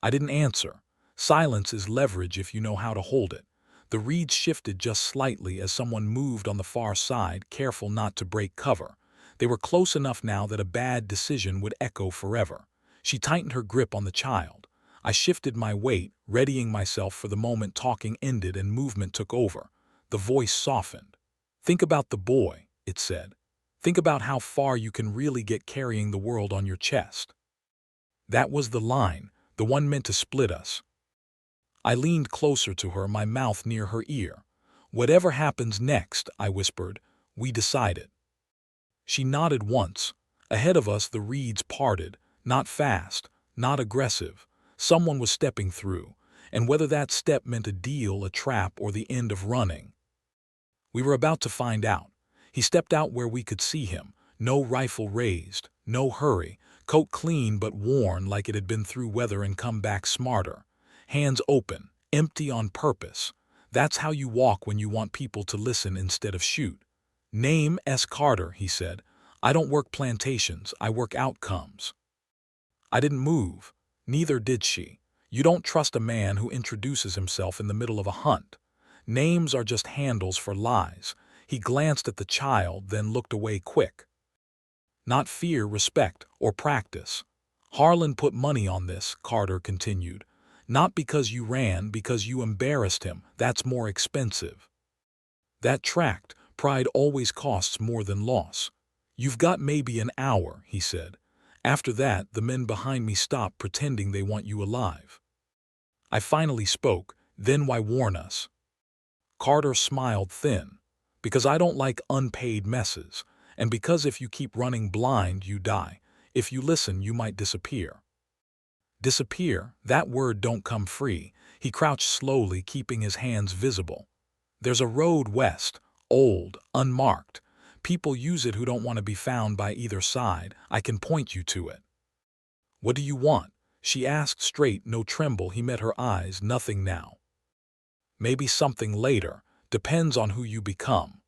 Speaker 1: I didn't answer. Silence is leverage if you know how to hold it. The reeds shifted just slightly as someone moved on the far side, careful not to break cover. They were close enough now that a bad decision would echo forever. She tightened her grip on the child. I shifted my weight, readying myself for the moment talking ended and movement took over. The voice softened. "Think about the boy," it said. "Think about how far you can really get carrying the world on your chest." That was the line, the one meant to split us. I leaned closer to her, my mouth near her ear. "Whatever happens next," I whispered, "we decide it." She nodded once. Ahead of us the reeds parted, not fast, not aggressive. Someone was stepping through, and whether that step meant a deal, a trap, or the end of running, we were about to find out. He stepped out where we could see him, no rifle raised, no hurry, coat clean but worn like it had been through weather and come back smarter. Hands open, empty on purpose. That's how you walk when you want people to listen instead of shoot. "Name S. Carter," he said. "I don't work plantations, I work outcomes." I didn't move. Neither did she. You don't trust a man who introduces himself in the middle of a hunt. Names are just handles for lies. He glanced at the child, then looked away quick. "Not fear, respect, or practice. Harlan put money on this," Carter continued. "Not because you ran, because you embarrassed him. That's more expensive." That tracked. Pride always costs more than loss. "You've got maybe an hour," he said. "After that, the men behind me stop pretending they want you alive." I finally spoke. "Then why warn us?" Carter smiled thin. "Because I don't like unpaid messes. And because if you keep running blind, you die. If you listen, you might disappear." Disappear, that word don't come free. He crouched slowly, keeping his hands visible. "There's a road west, old, unmarked. People use it who don't want to be found by either side. I can point you to it." "What do you want?" she asked straight, no tremble. He met her eyes. "Nothing now. Maybe something later. Depends on who you become."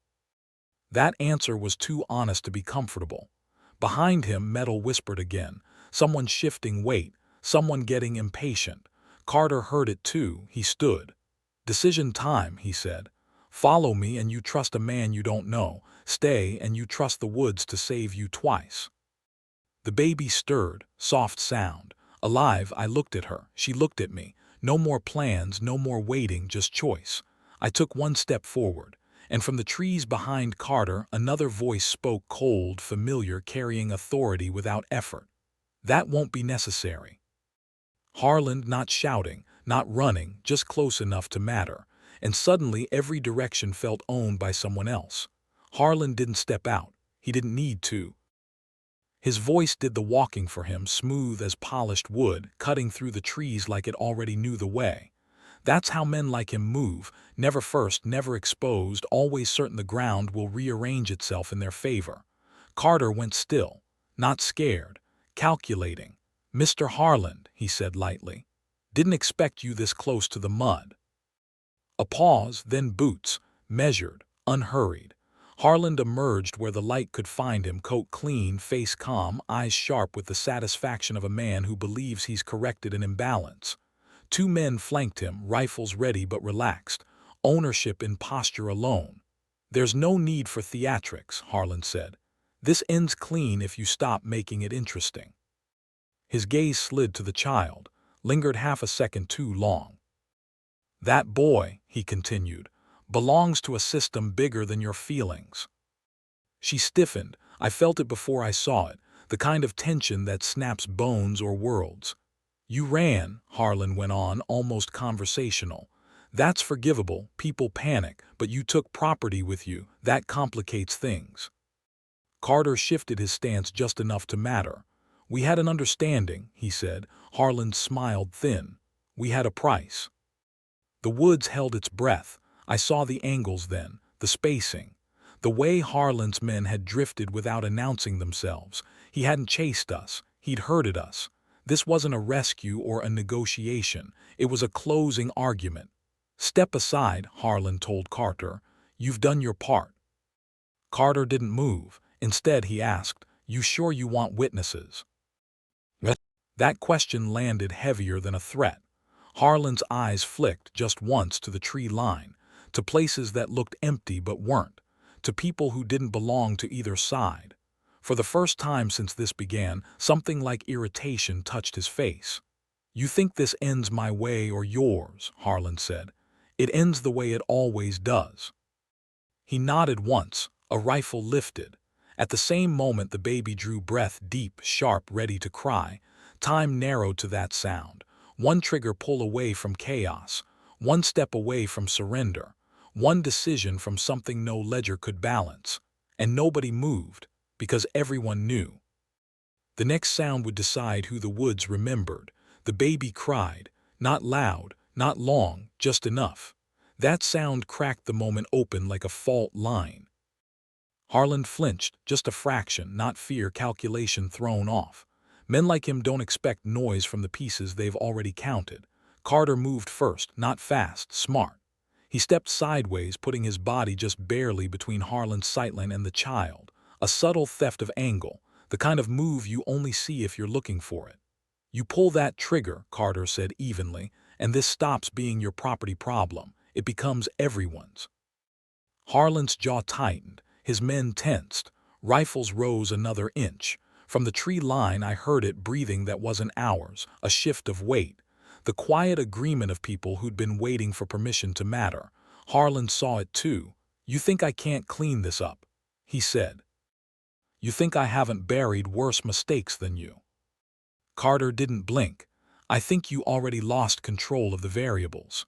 Speaker 1: That answer was too honest to be comfortable. Behind him, metal whispered again. Someone shifting weight, someone getting impatient. Carter heard it too. He stood. "Decision time," he said. "Follow me and you trust a man you don't know. Stay and you trust the woods to save you twice." The baby stirred, soft sound. Alive, I looked at her. She looked at me. No more plans, no more waiting, just choice. I took one step forward, and from the trees behind Carter, another voice spoke, cold, familiar, carrying authority without effort. "That won't be necessary." Harland, not shouting, not running, just close enough to matter. And suddenly every direction felt owned by someone else. Harland didn't step out. He didn't need to. His voice did the walking for him, smooth as polished wood, cutting through the trees like it already knew the way. That's how men like him move, never first, never exposed, always certain the ground will rearrange itself in their favor. Carter went still, not scared, calculating. "Mr. Harland," he said lightly. "Didn't expect you this close to the mud." A pause, then boots, measured, unhurried. Harland emerged where the light could find him, coat clean, face calm, eyes sharp with the satisfaction of a man who believes he's corrected an imbalance. Two men flanked him, rifles ready but relaxed, ownership in posture alone. "There's no need for theatrics," Harland said. "This ends clean if you stop making it interesting." His gaze slid to the child, lingered half a second too long. "That boy," he continued, "belongs to a system bigger than your feelings." She stiffened. I felt it before I saw it, the kind of tension that snaps bones or worlds. "You ran," Harlan went on, almost conversational. "That's forgivable, people panic, but you took property with you. That complicates things." Carter shifted his stance just enough to matter. "We had an understanding," he said. Harlan smiled thin. "We had a price." The woods held its breath. I saw the angles then, the spacing. The way Harlan's men had drifted without announcing themselves. He hadn't chased us, he'd herded us. This wasn't a rescue or a negotiation, it was a closing argument. "Step aside," Harlan told Carter. "You've done your part." Carter didn't move. Instead, he asked, "You sure you want witnesses?" That question landed heavier than a threat. Harlan's eyes flicked just once to the tree line, to places that looked empty but weren't, to people who didn't belong to either side. For the first time since this began, something like irritation touched his face. "You think this ends my way or yours," Harlan said. "It ends the way it always does." He nodded once, a rifle lifted. At the same moment the baby drew breath deep, sharp, ready to cry. Time narrowed to that sound. One trigger pull away from chaos, one step away from surrender, one decision from something no ledger could balance. And nobody moved, because everyone knew. The next sound would decide who the woods remembered. The baby cried, not loud, not long, just enough. That sound cracked the moment open like a fault line. Harlan flinched, just a fraction, not fear, calculation thrown off. Men like him don't expect noise from the pieces they've already counted. Carter moved first, not fast, smart. He stepped sideways, putting his body just barely between Harlan's sightline and the child. A subtle theft of angle, the kind of move you only see if you're looking for it. "You pull that trigger," Carter said evenly, "and this stops being your property problem. It becomes everyone's." Harlan's jaw tightened, his men tensed. Rifles rose another inch. From the tree line I heard it breathing that wasn't ours, a shift of weight. The quiet agreement of people who'd been waiting for permission to matter. Harlan saw it too. "You think I can't clean this up?" he said. "You think I haven't buried worse mistakes than you?" Carter didn't blink. "I think you already lost control of the variables."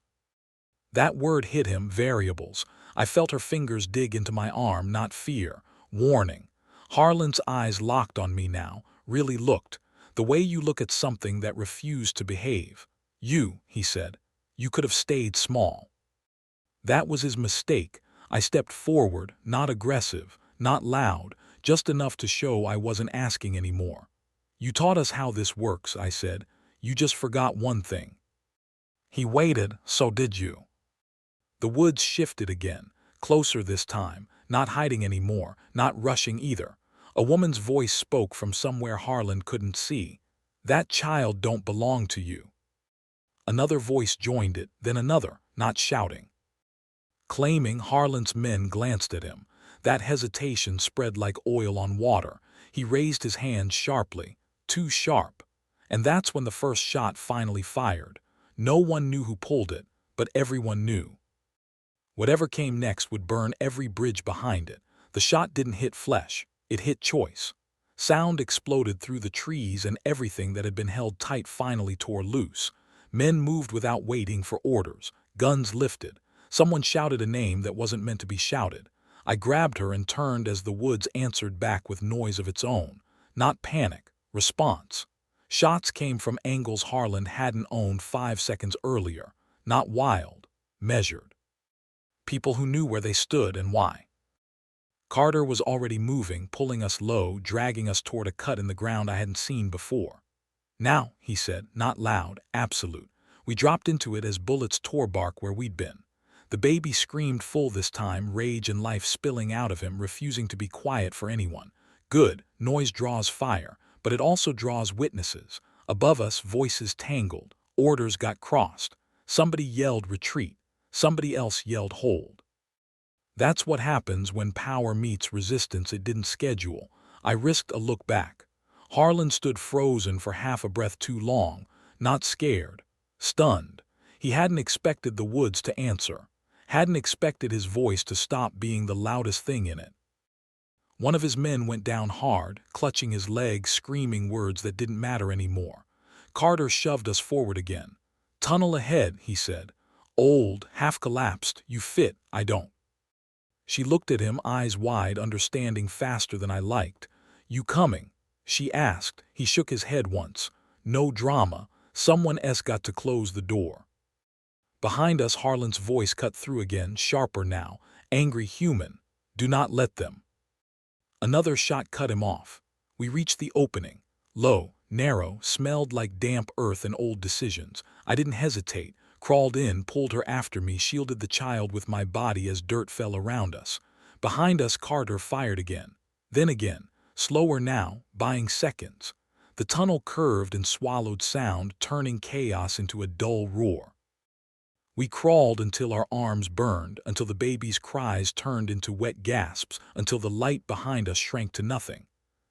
Speaker 1: That word hit him, variables. I felt her fingers dig into my arm, not fear, warning. Harlan's eyes locked on me now, really looked, the way you look at something that refused to behave. "You," he said, "you could have stayed small." That was his mistake. I stepped forward, not aggressive, not loud, just enough to show I wasn't asking anymore. "You taught us how this works," I said. "You just forgot one thing." He waited, "So did you." The woods shifted again, closer this time, not hiding anymore, not rushing either. A woman's voice spoke from somewhere Harlan couldn't see. "That child don't belong to you." Another voice joined it, then another, not shouting. Claiming, Harlan's men glanced at him. That hesitation spread like oil on water. He raised his hand sharply, too sharp. And that's when the first shot finally fired. No one knew who pulled it, but everyone knew. Whatever came next would burn every bridge behind it. The shot didn't hit flesh, it hit choice. Sound exploded through the trees and everything that had been held tight finally tore loose. Men moved without waiting for orders, guns lifted. Someone shouted a name that wasn't meant to be shouted. I grabbed her and turned as the woods answered back with noise of its own. Not panic, response. Shots came from angles Harlan hadn't owned 5 seconds earlier. Not wild, measured. People who knew where they stood and why. Carter was already moving, pulling us low, dragging us toward a cut in the ground I hadn't seen before. "Now," he said, not loud, absolute. We dropped into it as bullets tore bark where we'd been. The baby screamed full this time, rage and life spilling out of him, refusing to be quiet for anyone. Good, noise draws fire, but it also draws witnesses. Above us, voices tangled, orders got crossed. Somebody yelled retreat, somebody else yelled hold. That's what happens when power meets resistance it didn't schedule. I risked a look back. Harlan stood frozen for half a breath too long, not scared, stunned. He hadn't expected the woods to answer, hadn't expected his voice to stop being the loudest thing in it. One of his men went down hard, clutching his leg, screaming words that didn't matter anymore. Carter shoved us forward again. "Tunnel ahead," he said. "Old, half-collapsed, you fit, I don't." She looked at him, eyes wide, understanding faster than I liked. "You coming?" she asked. He shook his head once. "No drama. Someone else got to close the door." Behind us, Harlan's voice cut through again, sharper now. "Angry human. Do not let them." Another shot cut him off. We reached the opening. Low, narrow, smelled like damp earth and old decisions. I didn't hesitate. Crawled in, pulled her after me, shielded the child with my body as dirt fell around us. Behind us, Carter fired again. Then again, slower now, buying seconds. The tunnel curved and swallowed sound, turning chaos into a dull roar. We crawled until our arms burned, until the baby's cries turned into wet gasps, until the light behind us shrank to nothing.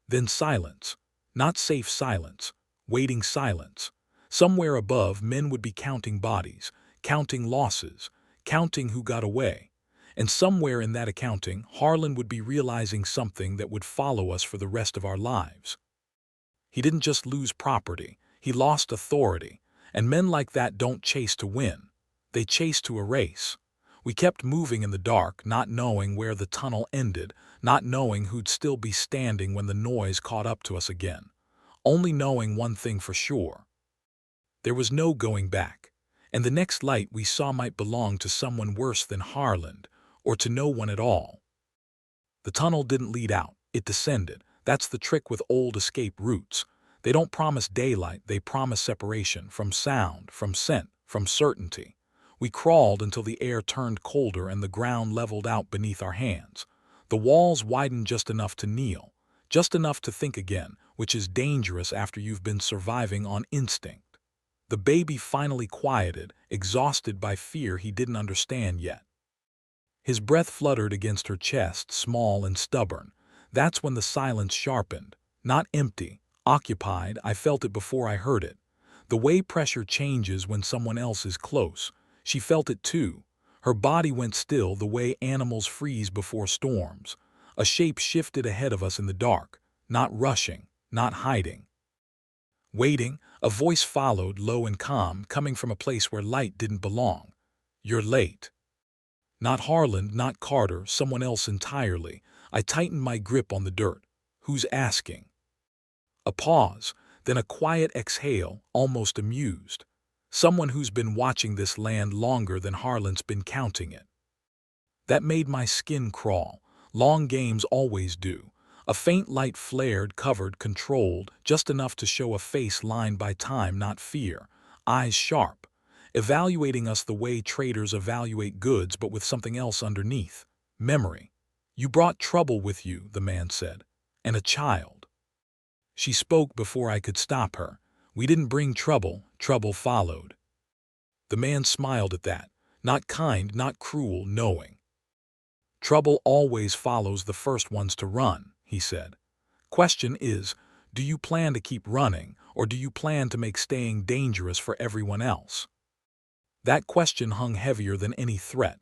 Speaker 1: Then silence. Not safe silence. Waiting silence. Somewhere above, men would be counting bodies, counting losses, counting who got away. And somewhere in that accounting, Harlan would be realizing something that would follow us for the rest of our lives. He didn't just lose property, he lost authority. And men like that don't chase to win. They chase to erase. We kept moving in the dark, not knowing where the tunnel ended, not knowing who'd still be standing when the noise caught up to us again. Only knowing one thing for sure. There was no going back, and the next light we saw might belong to someone worse than Harlan, or to no one at all. The tunnel didn't lead out, it descended. That's the trick with old escape routes. They don't promise daylight, they promise separation, from sound, from scent, from certainty. We crawled until the air turned colder and the ground leveled out beneath our hands. The walls widened just enough to kneel, just enough to think again, which is dangerous after you've been surviving on instinct. The baby finally quieted, exhausted by fear he didn't understand yet. His breath fluttered against her chest, small and stubborn. That's when the silence sharpened. Not empty, occupied. I felt it before I heard it. The way pressure changes when someone else is close. She felt it too. Her body went still, the way animals freeze before storms. A shape shifted ahead of us in the dark, not rushing, not hiding. Waiting, a voice followed, low and calm, coming from a place where light didn't belong. "You're late." Not Harlan, not Carter, someone else entirely. I tightened my grip on the dirt. "Who's asking?" A pause, then a quiet exhale, almost amused. "Someone who's been watching this land longer than Harlan's been counting it." That made my skin crawl. Long games always do. A faint light flared, covered, controlled, just enough to show a face lined by time, not fear. Eyes sharp, evaluating us the way traders evaluate goods, but with something else underneath. Memory. "You brought trouble with you," the man said. "And a child." She spoke before I could stop her. "We didn't bring trouble, trouble followed." The man smiled at that. Not kind, not cruel, knowing. "Trouble always follows the first ones to run," he said. "Question is, do you plan to keep running, or do you plan to make staying dangerous for everyone else?" That question hung heavier than any threat.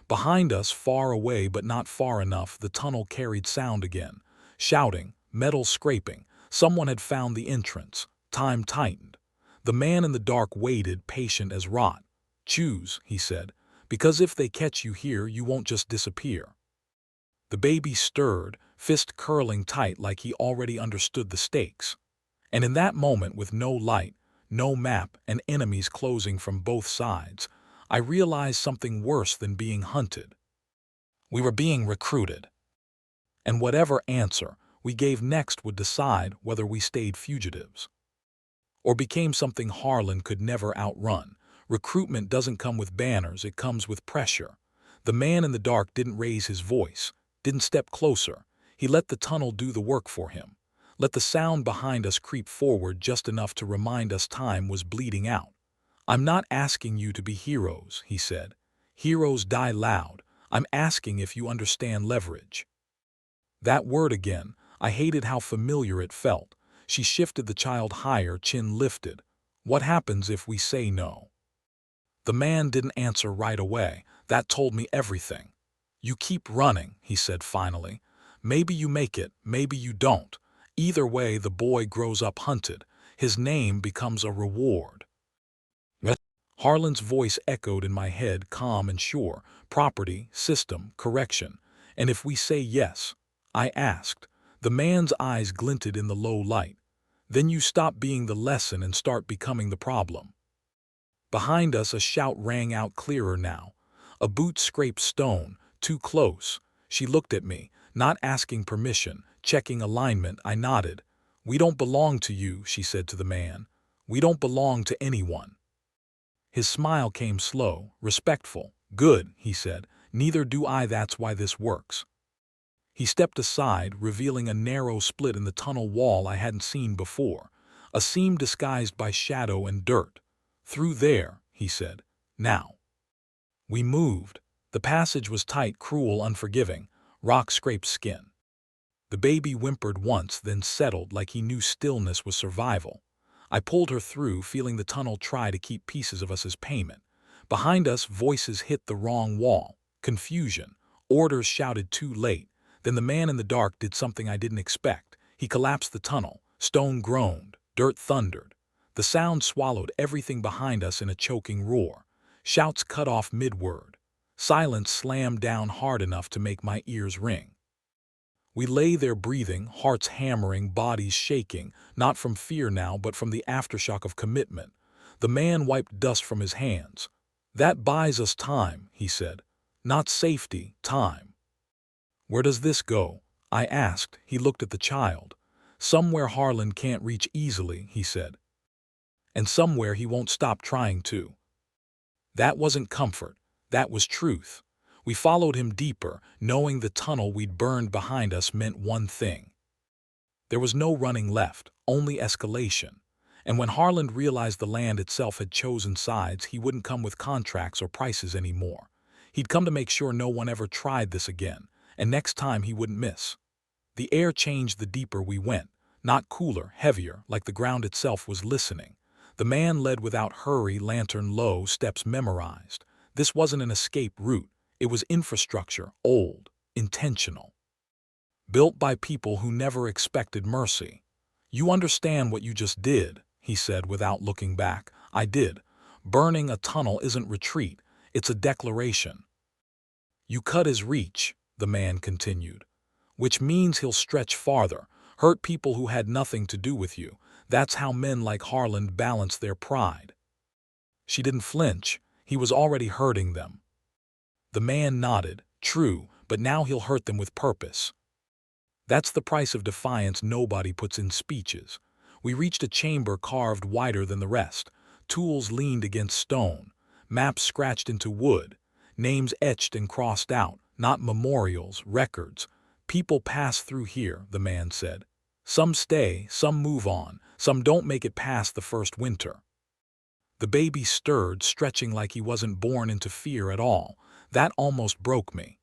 Speaker 1: Behind us, far away but not far enough, the tunnel carried sound again. Shouting, metal scraping. Someone had found the entrance. Time tightened. The man in the dark waited, patient as rot. "Choose," he said, "because if they catch you here, you won't just disappear." The baby stirred, fist curling tight like he already understood the stakes. And in that moment, with no light, no map, and enemies closing from both sides, I realized something worse than being hunted. We were being recruited. And whatever answer we gave next would decide whether we stayed fugitives or became something Harlan could never outrun. Recruitment doesn't come with banners, it comes with pressure. The man in the dark didn't raise his voice, didn't step closer. He let the tunnel do the work for him. Let the sound behind us creep forward just enough to remind us time was bleeding out. "I'm not asking you to be heroes," he said. "Heroes die loud. I'm asking if you understand leverage." That word again, I hated how familiar it felt. She shifted the child higher, chin lifted. "What happens if we say no?" The man didn't answer right away. That told me everything. "You keep running," he said finally. "Maybe you make it, maybe you don't. Either way, the boy grows up hunted. His name becomes a reward." Harlan's voice echoed in my head, calm and sure. "Property, system, correction. And if we say yes?" I asked. The man's eyes glinted in the low light. "Then you stop being the lesson and start becoming the problem." Behind us a shout rang out clearer now. A boot scraped stone, too close. She looked at me, not asking permission, checking alignment. I nodded. "We don't belong to you," she said to the man. "We don't belong to anyone." His smile came slow, respectful. "Good," he said. "Neither do I. That's why this works." He stepped aside, revealing a narrow split in the tunnel wall I hadn't seen before, a seam disguised by shadow and dirt. "Through there," he said. "Now." We moved. The passage was tight, cruel, unforgiving. Rock scraped skin. The baby whimpered once, then settled like he knew stillness was survival. I pulled her through, feeling the tunnel try to keep pieces of us as payment. Behind us, voices hit the wrong wall. Confusion. Orders shouted too late. Then the man in the dark did something I didn't expect. He collapsed the tunnel. Stone groaned. Dirt thundered. The sound swallowed everything behind us in a choking roar. Shouts cut off mid-word. Silence slammed down hard enough to make my ears ring. We lay there breathing, hearts hammering, bodies shaking, not from fear now, but from the aftershock of commitment. The man wiped dust from his hands. "That buys us time," he said. "Not safety, time." "Where does this go?" I asked. He looked at the child. "Somewhere Harlan can't reach easily," he said. "And somewhere he won't stop trying to." That wasn't comfort. That was truth. We followed him deeper, knowing the tunnel we'd burned behind us meant one thing. There was no running left, only escalation. And when Harlan realized the land itself had chosen sides, he wouldn't come with contracts or prices anymore. He'd come to make sure no one ever tried this again, and next time he wouldn't miss. The air changed the deeper we went, not cooler, heavier, like the ground itself was listening. The man led without hurry, lantern low, steps memorized. This wasn't an escape route. It was infrastructure, old, intentional. Built by people who never expected mercy. "You understand what you just did," he said without looking back. I did. "Burning a tunnel isn't retreat, it's a declaration." "You cut his reach," the man continued. "Which means he'll stretch farther, hurt people who had nothing to do with you. That's how men like Harlan balance their pride." She didn't flinch. He was already hurting them. The man nodded. "True, but now he'll hurt them with purpose." That's the price of defiance nobody puts in speeches. We reached a chamber carved wider than the rest. Tools leaned against stone. Maps scratched into wood. Names etched and crossed out. Not memorials, records. "People pass through here," the man said. "Some stay, some move on, some don't make it past the first winter." The baby stirred, stretching like he wasn't born into fear at all. That almost broke me.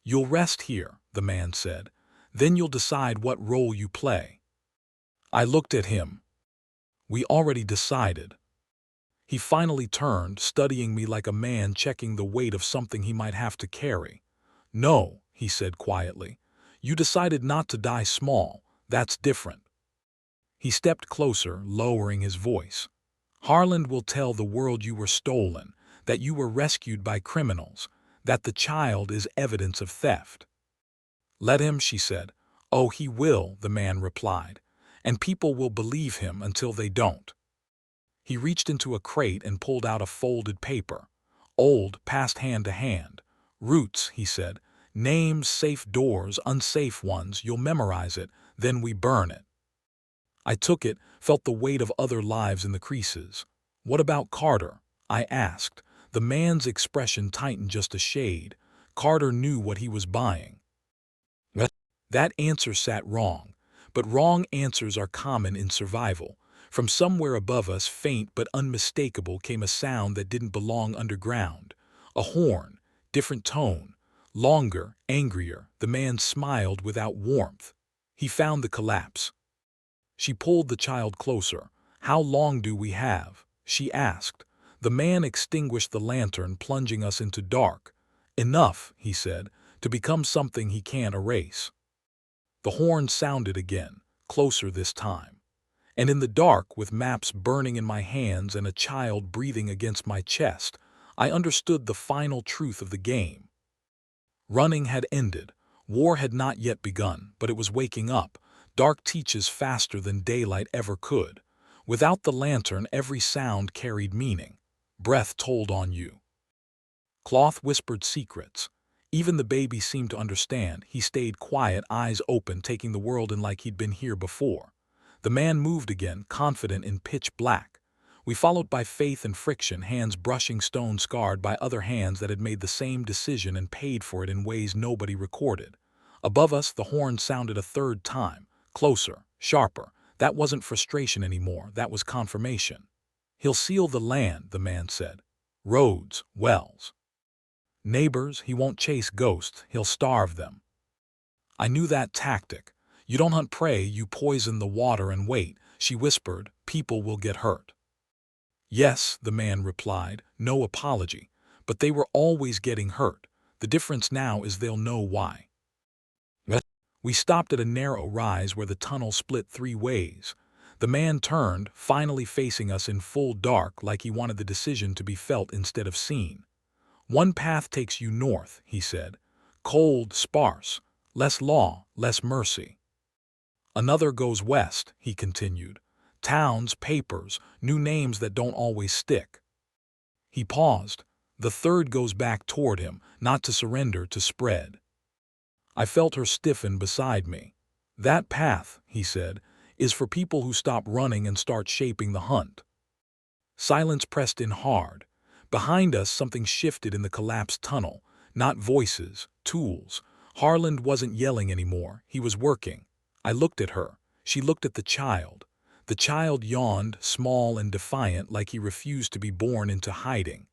Speaker 1: "You'll rest here," the man said. "Then you'll decide what role you play." I looked at him. We already decided. He finally turned, studying me like a man checking the weight of something he might have to carry. "No," he said quietly. "You decided not to die small. That's different." He stepped closer, lowering his voice. "Harlan will tell the world you were stolen, that you were rescued by criminals, that the child is evidence of theft." "Let him," she said. "Oh, he will," the man replied. "And people will believe him until they don't." He reached into a crate and pulled out a folded paper. Old, passed hand to hand. "Roots," he said. "Names, safe doors, unsafe ones. You'll memorize it, then we burn it." I took it, felt the weight of other lives in the creases. "What about Carter?" I asked. The man's expression tightened just a shade. Carter knew what he was buying. That answer sat wrong, but wrong answers are common in survival. From somewhere above us, faint but unmistakable, came a sound that didn't belong underground. A horn, different tone, longer, angrier. The man smiled without warmth. He found the collapse. She pulled the child closer. "How long do we have?" she asked. The man extinguished the lantern, plunging us into dark. "Enough," he said, "to become something he can't erase." The horn sounded again, closer this time. And in the dark, with maps burning in my hands and a child breathing against my chest, I understood the final truth of the game. Running had ended. War had not yet begun, but it was waking up. Dark teaches faster than daylight ever could. Without the lantern, every sound carried meaning. Breath told on you. Cloth whispered secrets. Even the baby seemed to understand. He stayed quiet, eyes open, taking the world in like he'd been here before. The man moved again, confident in pitch black. We followed by faith and friction, hands brushing stone scarred by other hands that had made the same decision and paid for it in ways nobody recorded. Above us, the horn sounded a third time, closer, sharper. That wasn't frustration anymore, that was confirmation. "He'll seal the land," the man said. "Roads, wells, neighbors. He won't chase ghosts, he'll starve them." I knew that tactic. "You don't hunt prey, you poison the water and wait," she whispered. "People will get hurt." "Yes," the man replied, no apology. "But they were always getting hurt. The difference now is they'll know why." We stopped at a narrow rise where the tunnel split three ways. The man turned, finally facing us in full dark, like he wanted the decision to be felt instead of seen. "One path takes you north," he said. "Cold, sparse, less law, less mercy. Another goes west," he continued. "Towns, papers, new names that don't always stick." He paused. "The third goes back toward him, not to surrender, to spread." I felt her stiffen beside me. "That path," he said, "is for people who stop running and start shaping the hunt." Silence pressed in hard. Behind us, something shifted in the collapsed tunnel. Not voices, tools. Harland wasn't yelling anymore. He was working. I looked at her. She looked at the child. The child yawned, small and defiant, like he refused to be born into hiding.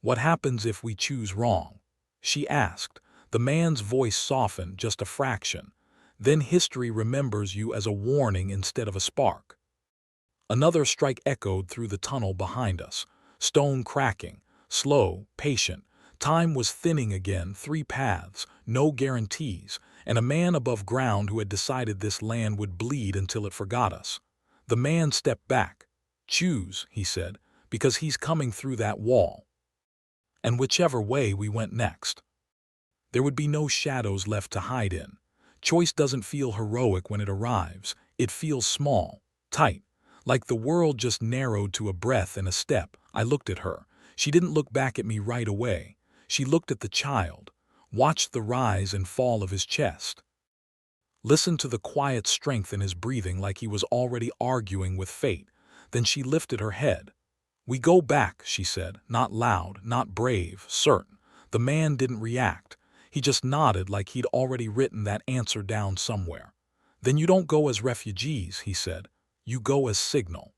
Speaker 1: "What happens if we choose wrong?" she asked. The man's voice softened just a fraction. "Then history remembers you as a warning instead of a spark." Another strike echoed through the tunnel behind us. Stone cracking, slow, patient. Time was thinning again, 3 paths, no guarantees, and a man above ground who had decided this land would bleed until it forgot us. The man stepped back. "Choose," he said, "because he's coming through that wall." And whichever way we went next, there would be no shadows left to hide in. Choice doesn't feel heroic when it arrives. It feels small, tight, like the world just narrowed to a breath and a step. I looked at her. She didn't look back at me right away. She looked at the child, watched the rise and fall of his chest, listened to the quiet strength in his breathing, like he was already arguing with fate. Then she lifted her head. "We go back," she said, not loud, not brave, certain. The man didn't react. He just nodded, like he'd already written that answer down somewhere. "Then you don't go as refugees," he said. "You go as signal."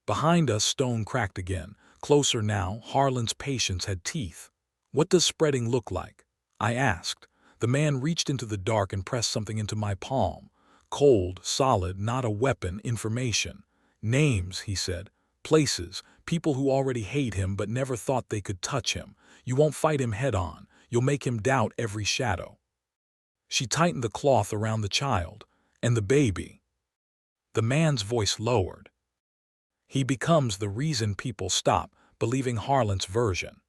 Speaker 1: Behind us, stone cracked again. Closer now, Harlan's patience had teeth. "What does spreading look like?" I asked. The man reached into the dark and pressed something into my palm. Cold, solid, not a weapon, information. "Names," he said. "Places, people who already hate him but never thought they could touch him. You won't fight him head on. You'll make him doubt every shadow." She tightened the cloth around the child. "And the baby?" The man's voice lowered. "He becomes the reason people stop believing Harlan's version."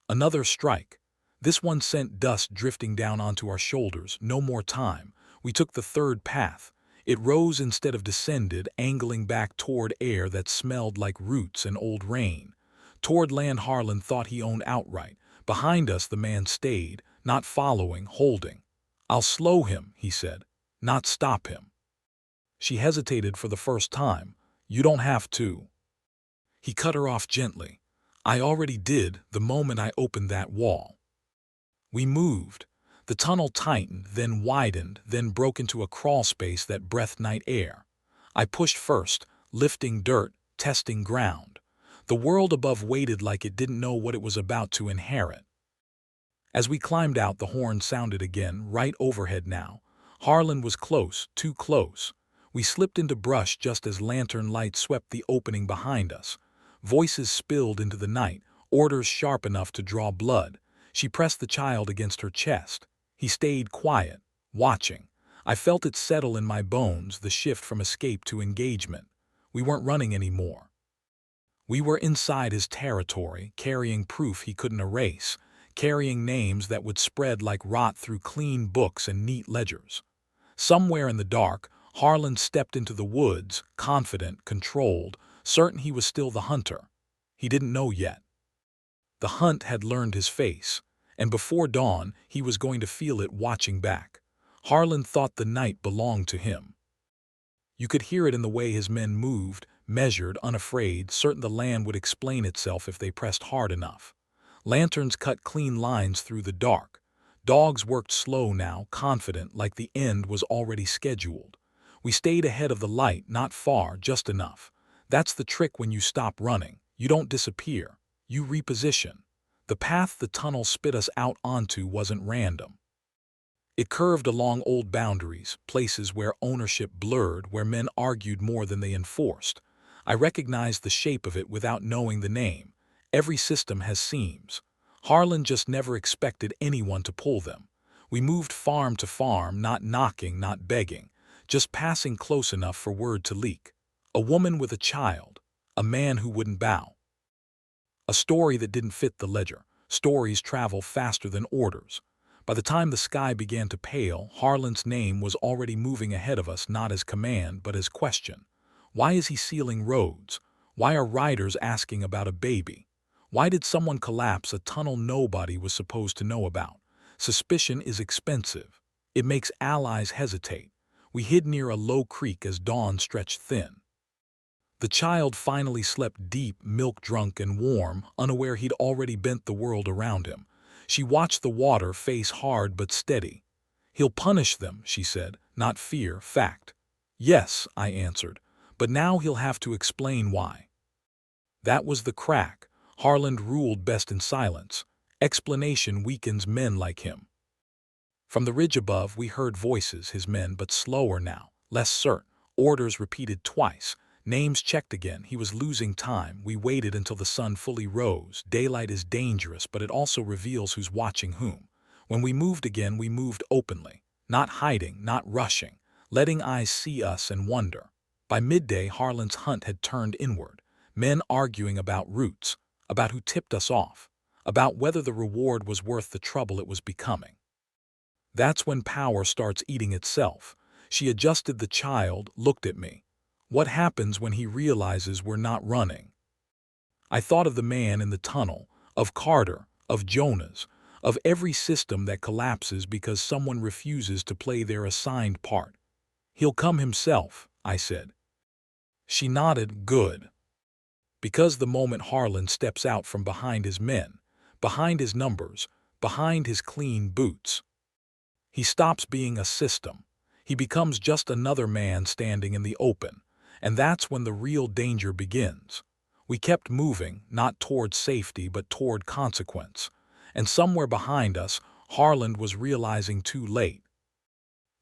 Speaker 1: Another strike. This one sent dust drifting down onto our shoulders. No more time. We took the third path. It rose instead of descended, angling back toward air that smelled like roots and old rain. Toward land Harlan thought he owned outright. Behind us, the man stayed, not following, holding. "I'll slow him," he said, "not stop him." She hesitated for the first time. "You don't have to." He cut her off gently. "I already did the moment I opened that wall." We moved. The tunnel tightened, then widened, then broke into a crawl space that breathed night air. I pushed first, lifting dirt, testing ground. The world above waited like it didn't know what it was about to inherit. As we climbed out, the horn sounded again, right overhead now. Harlan was close, too close. We slipped into brush just as lantern light swept the opening behind us. Voices spilled into the night, orders sharp enough to draw blood. She pressed the child against her chest. He stayed quiet, watching. I felt it settle in my bones, the shift from escape to engagement. We weren't running anymore. We were inside his territory, carrying proof he couldn't erase, carrying names that would spread like rot through clean books and neat ledgers. Somewhere in the dark, Harlan stepped into the woods, confident, controlled, certain he was still the hunter. He didn't know yet. The hunt had learned his face, and before dawn he was going to feel it watching back. Harlan thought the night belonged to him. You could hear it in the way his men moved, measured, unafraid, certain the land would explain itself if they pressed hard enough. Lanterns cut clean lines through the dark. Dogs worked slow now, confident, like the end was already scheduled. We stayed ahead of the light, not far, just enough. That's the trick when you stop running. You don't disappear. You reposition. The path the tunnel spit us out onto wasn't random. It curved along old boundaries, places where ownership blurred, where men argued more than they enforced. I recognized the shape of it without knowing the name. Every system has seams. Harlan just never expected anyone to pull them. We moved farm to farm, not knocking, not begging, just passing close enough for word to leak. A woman with a child, a man who wouldn't bow. A story that didn't fit the ledger. Stories travel faster than orders. By the time the sky began to pale, Harlan's name was already moving ahead of us, not as command, but as question. Why is he sealing roads? Why are riders asking about a baby? Why did someone collapse a tunnel nobody was supposed to know about? Suspicion is expensive. It makes allies hesitate. We hid near a low creek as dawn stretched thin. The child finally slept deep, milk-drunk and warm, unaware he'd already bent the world around him. She watched the water, face hard but steady. "He'll punish them," she said, "not fear, fact." "Yes," I answered, "but now he'll have to explain why." That was the crack. Harlan ruled best in silence. Explanation weakens men like him. From the ridge above we heard voices, his men, but slower now, less certain. Orders repeated twice. Names checked again. He was losing time. We waited until the sun fully rose. Daylight is dangerous, but it also reveals who's watching whom. When we moved again, we moved openly. Not hiding, not rushing. Letting eyes see us and wonder. By midday, Harlan's hunt had turned inward. Men arguing about routes, about who tipped us off, about whether the reward was worth the trouble it was becoming. That's when power starts eating itself. She adjusted the child, looked at me. What happens when he realizes we're not running? I thought of the man in the tunnel, of Carter, of Jonas, of every system that collapses because someone refuses to play their assigned part. "He'll come himself," I said. She nodded, "Good." Because the moment Harlan steps out from behind his men, behind his numbers, behind his clean boots, he stops being a system. He becomes just another man standing in the open. And that's when the real danger begins. We kept moving, not toward safety, but toward consequence. And somewhere behind us, Harlan was realizing too late.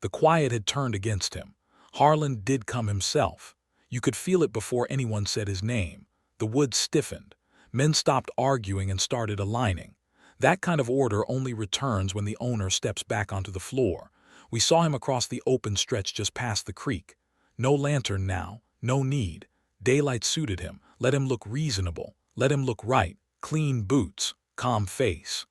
Speaker 1: The quiet had turned against him. Harlan did come himself. You could feel it before anyone said his name. The woods stiffened. Men stopped arguing and started aligning. That kind of order only returns when the owner steps back onto the floor. We saw him across the open stretch just past the creek. No lantern now. No need. Daylight suited him. Let him look reasonable. Let him look right. Clean boots. Calm face.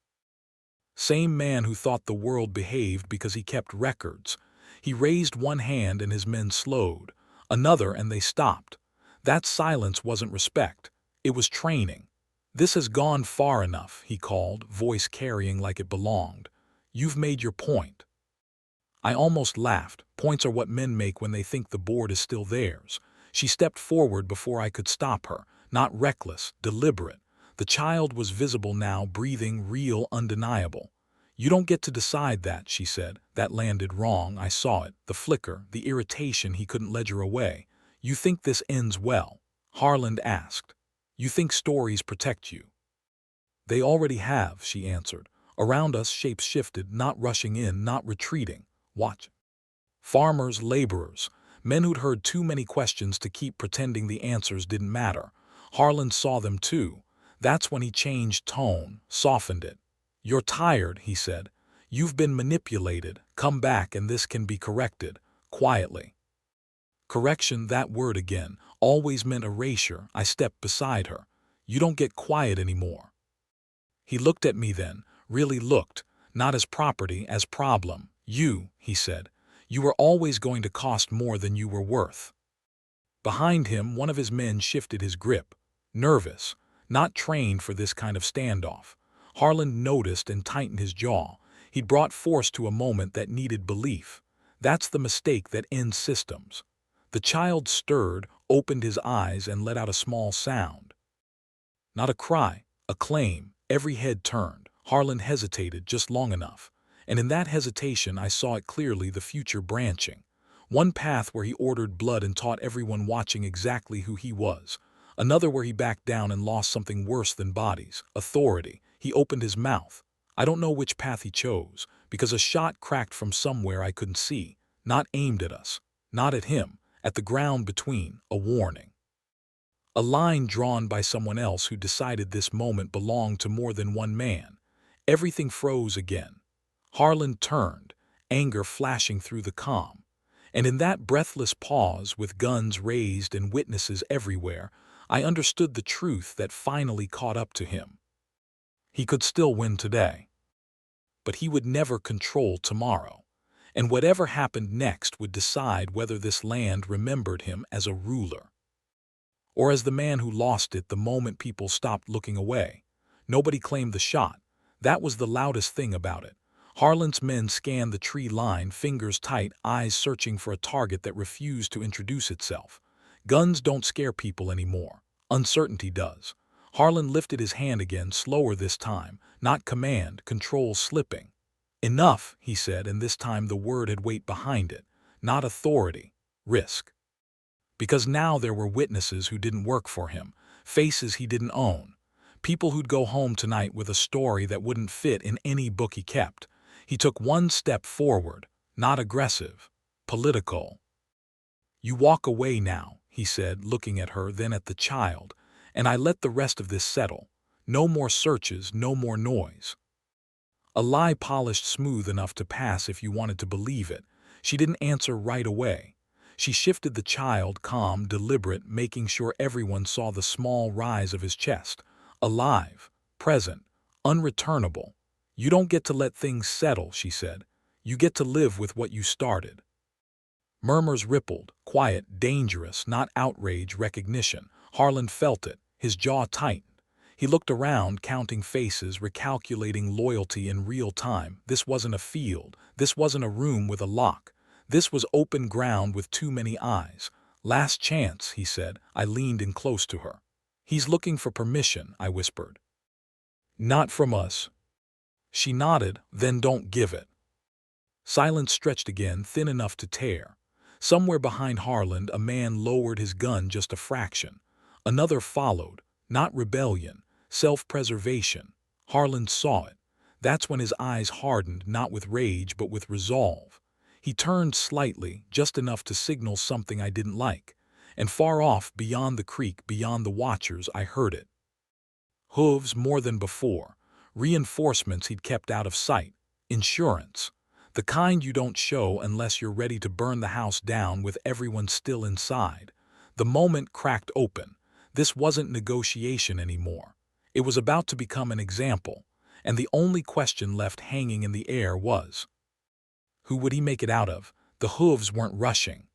Speaker 1: Same man who thought the world behaved because he kept records. He raised one hand and his men slowed. Another and they stopped. That silence wasn't respect. It was training. "This has gone far enough," he called, voice carrying like it belonged. "You've made your point." I almost laughed. Points are what men make when they think the board is still theirs. She stepped forward before I could stop her, not reckless, deliberate. The child was visible now, breathing, real, undeniable. "You don't get to decide that," she said. That landed wrong, I saw it. The flicker, the irritation he couldn't ledger away. "You think this ends well?" Harland asked. "You think stories protect you?" "They already have," she answered. Around us shapes shifted, not rushing in, not retreating. Watch. Farmers, laborers, men who'd heard too many questions to keep pretending the answers didn't matter. Harland saw them too. That's when he changed tone, softened it. "You're tired," he said. "You've been manipulated. Come back and this can be corrected." Quietly. Correction, that word again, always meant erasure. I stepped beside her. "You don't get quiet anymore." He looked at me then, really looked, not as property, as problem. "You," he said, "you were always going to cost more than you were worth." Behind him, one of his men shifted his grip. Nervous, not trained for this kind of standoff. Harland noticed and tightened his jaw. He'd brought force to a moment that needed belief. That's the mistake that ends systems. The child stirred, opened his eyes, and let out a small sound. Not a cry, a claim. Every head turned. Harland hesitated just long enough. And in that hesitation I saw it clearly, the future branching. One path where he ordered blood and taught everyone watching exactly who he was. Another where he backed down and lost something worse than bodies, authority. He opened his mouth. I don't know which path he chose, because a shot cracked from somewhere I couldn't see. Not aimed at us. Not at him. At the ground between. A warning. A line drawn by someone else who decided this moment belonged to more than one man. Everything froze again. Harland turned, anger flashing through the calm. And in that breathless pause, with guns raised and witnesses everywhere, I understood the truth that finally caught up to him. He could still win today. But he would never control tomorrow. And whatever happened next would decide whether this land remembered him as a ruler, or as the man who lost it the moment people stopped looking away. Nobody claimed the shot. That was the loudest thing about it. Harland's men scanned the tree line, fingers tight, eyes searching for a target that refused to introduce itself. Guns don't scare people anymore. Uncertainty does. Harland lifted his hand again, slower this time. Not command, control slipping. "Enough," he said, and this time the word had weight behind it. Not authority. Risk. Because now there were witnesses who didn't work for him, faces he didn't own, people who'd go home tonight with a story that wouldn't fit in any book he kept. He took one step forward, not aggressive, political. "You walk away now," he said, looking at her, then at the child, "and I let the rest of this settle. No more searches, no more noise." A lie polished smooth enough to pass if you wanted to believe it. She didn't answer right away. She shifted the child, calm, deliberate, making sure everyone saw the small rise of his chest. Alive, present, unreturnable. "You don't get to let things settle," she said. "You get to live with what you started." Murmurs rippled, quiet, dangerous, not outrage, recognition. Harland felt it, his jaw tightened. He looked around, counting faces, recalculating loyalty in real time. This wasn't a field. This wasn't a room with a lock. This was open ground with too many eyes. "Last chance," he said. I leaned in close to her. "He's looking for permission," I whispered. "Not from us." She nodded. "Then don't give it." Silence stretched again, thin enough to tear. Somewhere behind Harland, a man lowered his gun just a fraction. Another followed. Not rebellion, self-preservation. Harland saw it. That's when his eyes hardened, not with rage but with resolve. He turned slightly, just enough to signal something I didn't like. And far off, beyond the creek, beyond the watchers, I heard it. Hooves more than before. Reinforcements he'd kept out of sight. Insurance. The kind you don't show unless you're ready to burn the house down with everyone still inside. The moment cracked open. This wasn't negotiation anymore. It was about to become an example. And the only question left hanging in the air was, who would he make it out of? The hooves weren't rushing.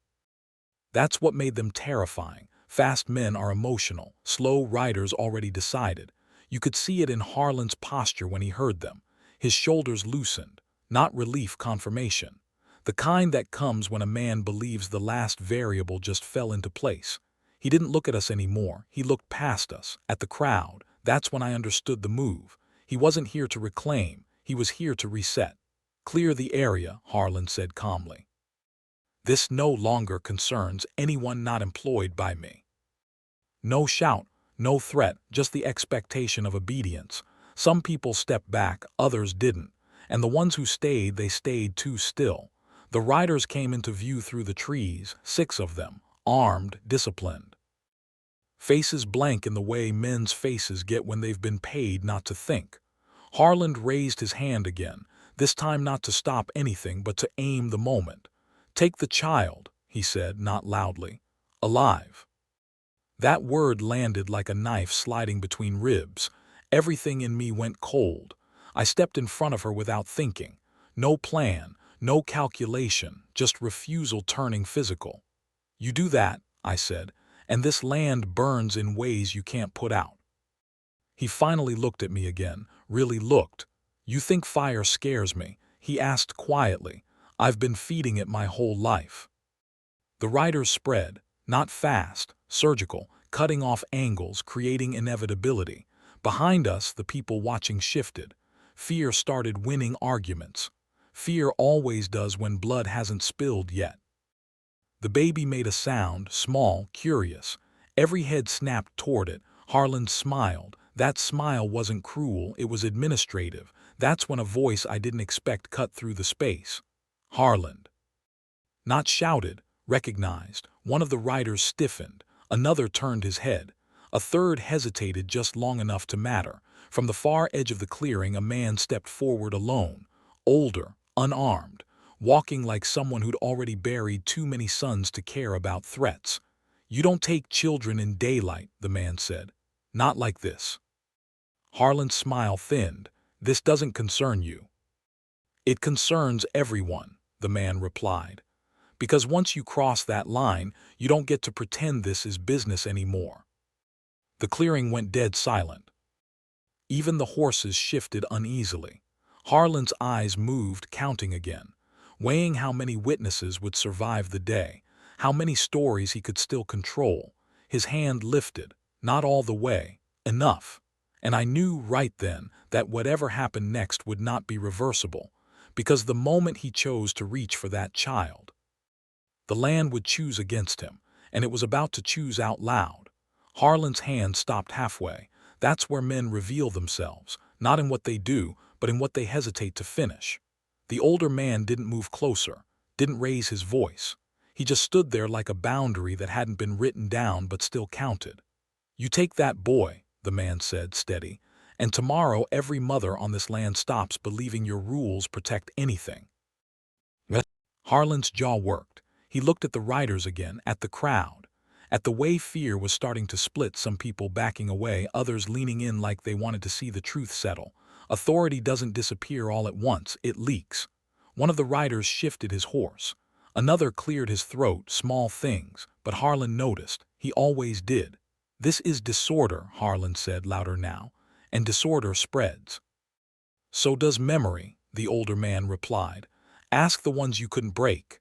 Speaker 1: That's what made them terrifying. Fast men are emotional. Slow riders already decided. You could see it in Harland's posture when he heard them. His shoulders loosened. Not relief, confirmation. The kind that comes when a man believes the last variable just fell into place. He didn't look at us anymore. He looked past us, at the crowd. That's when I understood the move. He wasn't here to reclaim. He was here to reset. "Clear the area," Harlan said calmly. "This no longer concerns anyone not employed by me." No shout, no threat, just the expectation of obedience. Some people stepped back, others didn't. And the ones who stayed, they stayed too still. The riders came into view through the trees, 6 of them, armed, disciplined. Faces blank in the way men's faces get when they've been paid not to think. Harland raised his hand again, this time not to stop anything but to aim the moment. "Take the child," he said, not loudly. "Alive." That word landed like a knife sliding between ribs. Everything in me went cold. I stepped in front of her without thinking. No plan, no calculation, just refusal turning physical. "You do that," I said, "and this land burns in ways you can't put out." He finally looked at me again, really looked. "You think fire scares me?" he asked quietly. "I've been feeding it my whole life." The riders spread, not fast, surgical, cutting off angles, creating inevitability. Behind us, the people watching shifted. Fear started winning arguments. Fear always does when blood hasn't spilled yet. The baby made a sound, small, curious. Every head snapped toward it. Harlan smiled. That smile wasn't cruel, it was administrative. That's when a voice I didn't expect cut through the space. "Harlan." Not shouted, recognized. One of the riders stiffened. Another turned his head. A third hesitated just long enough to matter. From the far edge of the clearing, a man stepped forward alone. Older, unarmed, walking like someone who'd already buried too many sons to care about threats. "You don't take children in daylight," the man said. "Not like this." Harlan's smile thinned. "This doesn't concern you." "It concerns everyone," the man replied. "Because once you cross that line, you don't get to pretend this is business anymore." The clearing went dead silent. Even the horses shifted uneasily. Harlan's eyes moved, counting again, weighing how many witnesses would survive the day, how many stories he could still control. His hand lifted, not all the way, enough. And I knew right then that whatever happened next would not be reversible, because the moment he chose to reach for that child, the land would choose against him, and it was about to choose out loud. Harlan's hand stopped halfway. That's where men reveal themselves, not in what they do, but in what they hesitate to finish. The older man didn't move closer, didn't raise his voice. He just stood there like a boundary that hadn't been written down but still counted. "You take that boy," the man said, steady, "and tomorrow every mother on this land stops believing your rules protect anything." Harlan's jaw worked. He looked at the riders again, at the crowd, at the way fear was starting to split, some people backing away, others leaning in like they wanted to see the truth settle. Authority doesn't disappear all at once, it leaks. One of the riders shifted his horse. Another cleared his throat, small things, but Harlan noticed. He always did. "This is disorder," Harlan said louder now, "and disorder spreads." "So does memory," the older man replied. "Ask the ones you couldn't break."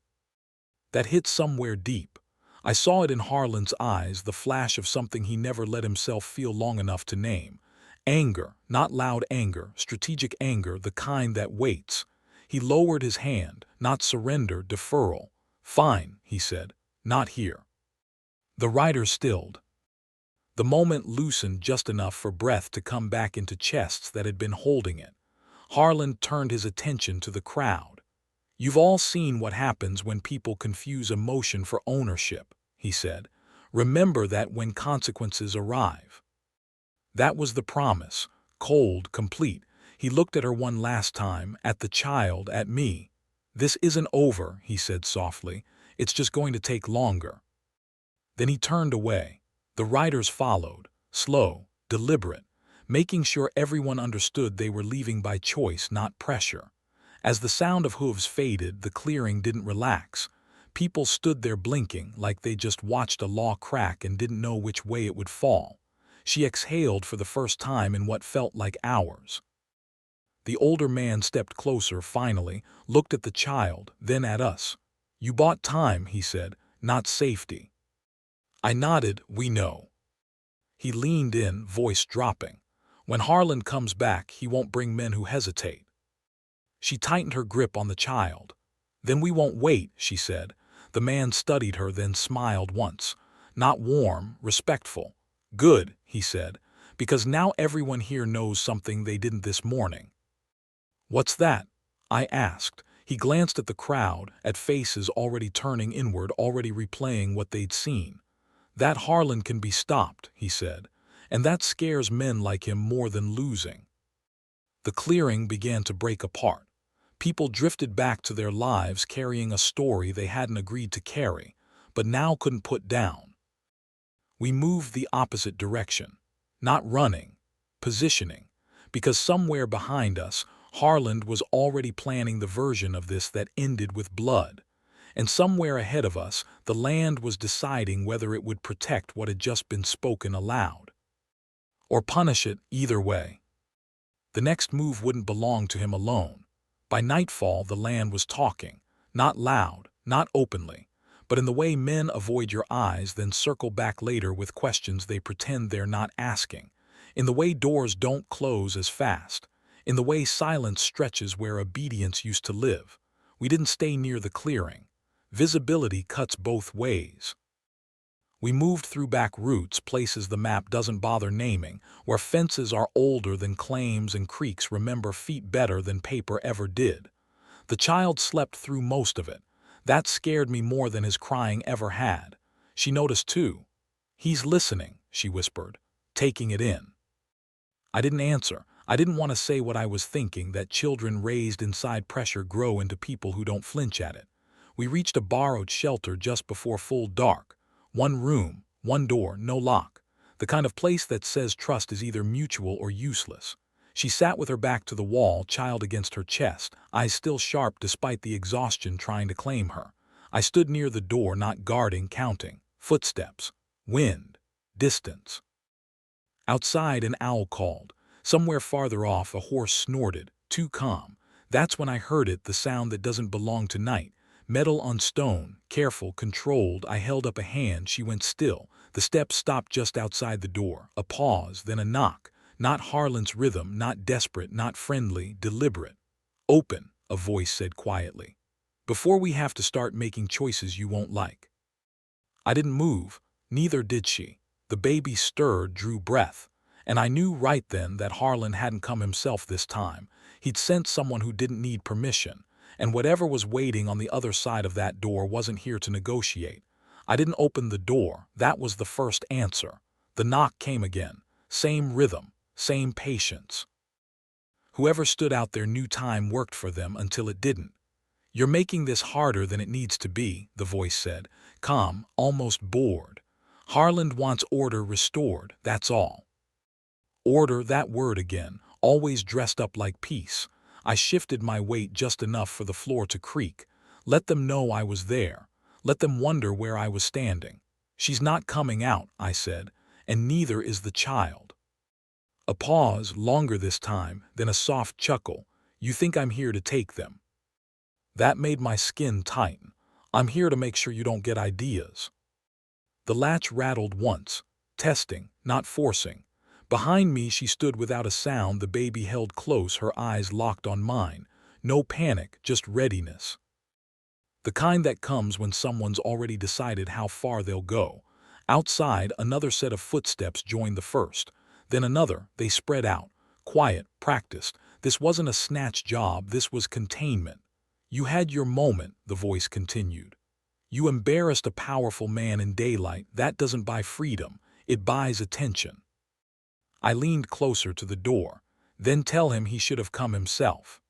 Speaker 1: That hit somewhere deep. I saw it in Harlan's eyes, the flash of something he never let himself feel long enough to name. Anger, not loud anger, strategic anger, the kind that waits. He lowered his hand, not surrender, deferral. "Fine," he said, "not here." The rider stilled. The moment loosened just enough for breath to come back into chests that had been holding it. Harlan turned his attention to the crowd. "You've all seen what happens when people confuse emotion for ownership," he said. "Remember that when consequences arrive." That was the promise, cold, complete. He looked at her one last time, at the child, at me. "This isn't over," he said softly. "It's just going to take longer." Then he turned away. The riders followed, slow, deliberate, making sure everyone understood they were leaving by choice, not pressure. As the sound of hooves faded, the clearing didn't relax. People stood there blinking, like they just watched a law crack and didn't know which way it would fall. She exhaled for the first time in what felt like hours. The older man stepped closer finally, looked at the child, then at us. "You bought time," he said, "not safety." I nodded. "We know." He leaned in, voice dropping. "When Harlan comes back, he won't bring men who hesitate." She tightened her grip on the child. "Then we won't wait," she said. The man studied her, then smiled once. Not warm, respectful. "Good," he said, "because now everyone here knows something they didn't this morning." "What's that?" I asked. He glanced at the crowd, at faces already turning inward, already replaying what they'd seen. "That Harlan can be stopped," he said, "and that scares men like him more than losing." The clearing began to break apart. People drifted back to their lives carrying a story they hadn't agreed to carry, but now couldn't put down. We moved the opposite direction. Not running, positioning, because somewhere behind us, Harland was already planning the version of this that ended with blood. And somewhere ahead of us, the land was deciding whether it would protect what had just been spoken aloud. Or punish it, either way. The next move wouldn't belong to him alone. By nightfall, the land was talking, not loud, not openly, but in the way men avoid your eyes then circle back later with questions they pretend they're not asking, in the way doors don't close as fast, in the way silence stretches where obedience used to live. We didn't stay near the clearing. Visibility cuts both ways. We moved through back routes, places the map doesn't bother naming, where fences are older than claims and creeks remember feet better than paper ever did. The child slept through most of it. That scared me more than his crying ever had. She noticed too. "He's listening," she whispered, taking it in. I didn't answer. I didn't want to say what I was thinking, that children raised inside pressure grow into people who don't flinch at it. We reached a borrowed shelter just before full dark. One room, one door, no lock. The kind of place that says trust is either mutual or useless. She sat with her back to the wall, child against her chest, eyes still sharp despite the exhaustion trying to claim her. I stood near the door, not guarding, counting. Footsteps. Wind. Distance. Outside, an owl called. Somewhere farther off, a horse snorted, too calm. That's when I heard it, the sound that doesn't belong to night. Metal on stone, careful, controlled. I held up a hand. She went still. The steps stopped just outside the door. A pause, then a knock. Not Harlan's rhythm, not desperate, not friendly, deliberate. "Open," a voice said quietly. "Before we have to start making choices you won't like." I didn't move. Neither did she. The baby stirred, drew breath. And I knew right then that Harlan hadn't come himself this time. He'd sent someone who didn't need permission. And whatever was waiting on the other side of that door wasn't here to negotiate. I didn't open the door. That was the first answer. The knock came again. Same rhythm, same patience. Whoever stood out there knew time worked for them until it didn't. "You're making this harder than it needs to be," the voice said, calm, almost bored. "Harlan wants order restored, that's all." Order, that word again, always dressed up like peace. I shifted my weight just enough for the floor to creak. Let them know I was there. Let them wonder where I was standing. "She's not coming out," I said, "and neither is the child." A pause, longer this time, then a soft chuckle. "You think I'm here to take them?" That made my skin tighten. "I'm here to make sure you don't get ideas." The latch rattled once, testing, not forcing. Behind me she stood without a sound, the baby held close, her eyes locked on mine. No panic, just readiness. The kind that comes when someone's already decided how far they'll go. Outside, another set of footsteps joined the first. Then another. They spread out. Quiet, practiced. This wasn't a snatch job, this was containment. "You had your moment," the voice continued. "You embarrassed a powerful man in daylight. That doesn't buy freedom, it buys attention." I leaned closer to the door. "Then tell him he should have come himself."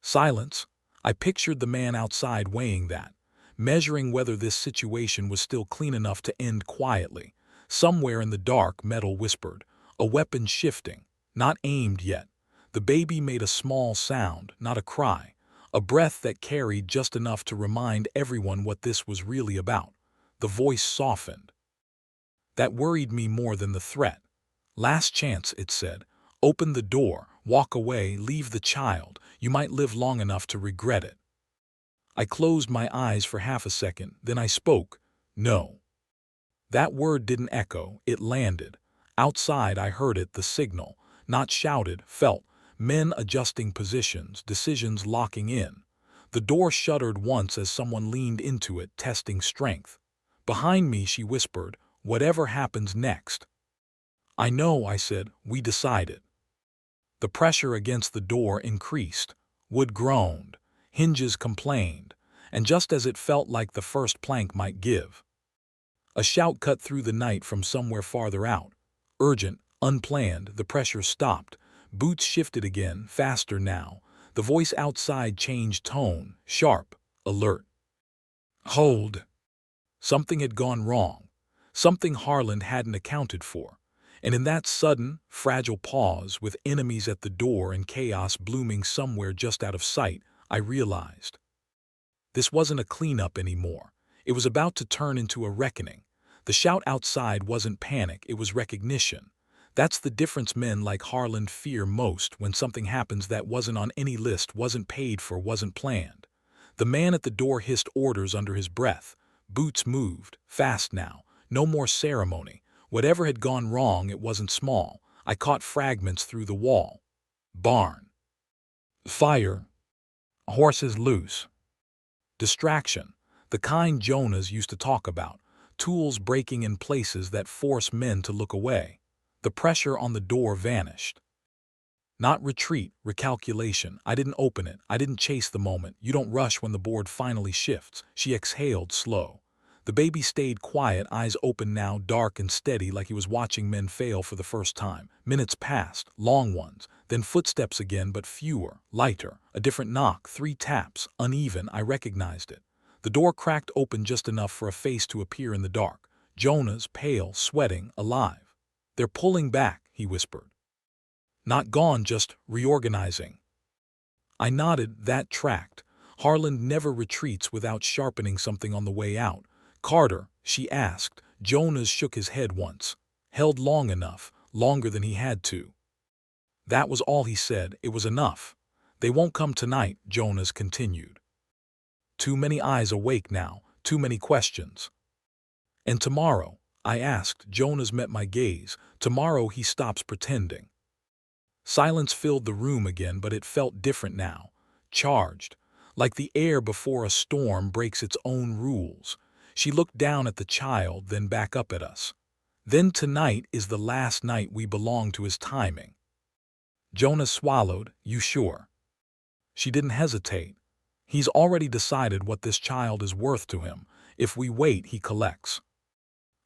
Speaker 1: Silence. I pictured the man outside weighing that, measuring whether this situation was still clean enough to end quietly. Somewhere in the dark, metal whispered, a weapon shifting, not aimed yet. The baby made a small sound, not a cry, a breath that carried just enough to remind everyone what this was really about. The voice softened. That worried me more than the threat. "Last chance," it said. "Open the door, walk away, leave the child. You might live long enough to regret it." I closed my eyes for half a second, then I spoke. "No." That word didn't echo, it landed. Outside I heard it, the signal. Not shouted, felt. Men adjusting positions, decisions locking in. The door shuddered once as someone leaned into it, testing strength. Behind me, she whispered, "Whatever happens next." "I know," I said. "We decided." The pressure against the door increased. Wood groaned. Hinges complained. And just as it felt like the first plank might give, a shout cut through the night from somewhere farther out. Urgent, unplanned, the pressure stopped. Boots shifted again, faster now. The voice outside changed tone, sharp, alert. "Hold." Something had gone wrong. Something Harland hadn't accounted for. And in that sudden, fragile pause, with enemies at the door and chaos blooming somewhere just out of sight, I realized this wasn't a cleanup anymore. It was about to turn into a reckoning. The shout outside wasn't panic, it was recognition. That's the difference men like Harland fear most: when something happens that wasn't on any list, wasn't paid for, wasn't planned. The man at the door hissed orders under his breath. Boots moved, fast now. No more ceremony. Whatever had gone wrong, it wasn't small. I caught fragments through the wall. Barn. Fire. Horses loose. Distraction. The kind Jonas used to talk about. Tools breaking in places that force men to look away. The pressure on the door vanished. Not retreat, recalculation. I didn't open it. I didn't chase the moment. You don't rush when the board finally shifts. She exhaled, slow. The baby stayed quiet, eyes open now, dark and steady, like he was watching men fail for the first time. Minutes passed, long ones. Then footsteps again, but fewer, lighter. A different knock, 3 taps, uneven. I recognized it. The door cracked open just enough for a face to appear in the dark. Jonas, pale, sweating, alive. "They're pulling back," he whispered. "Not gone, just reorganizing." I nodded. That tracked. Harland never retreats without sharpening something on the way out. "Carter," she asked. Jonas shook his head once. Held long enough, longer than he had to. That was all he said. It was enough. "They won't come tonight," Jonas continued. Too many eyes awake now, too many questions. "And tomorrow?" I asked. Jonas met my gaze. "Tomorrow he stops pretending." Silence filled the room again, but it felt different now. Charged. Like the air before a storm breaks its own rules. She looked down at the child, then back up at us. "Then tonight is the last night we belong to his timing." Jonas swallowed. "You sure?" She didn't hesitate. "He's already decided what this child is worth to him. If we wait, he collects."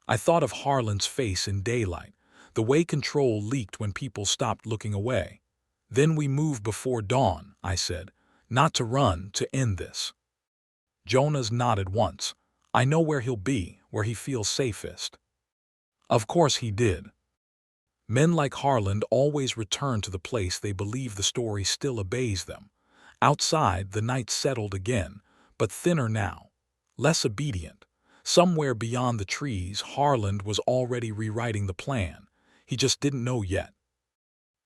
Speaker 1: I thought of Harland's face in daylight. The way control leaked when people stopped looking away. "Then we move before dawn," I said. "Not to run, to end this." Jonas nodded once. "I know where he'll be, where he feels safest." Of course he did. Men like Harland always return to the place they believe the story still obeys them. Outside, the night settled again, but thinner now. Less obedient. Somewhere beyond the trees, Harland was already rewriting the plan. He just didn't know yet.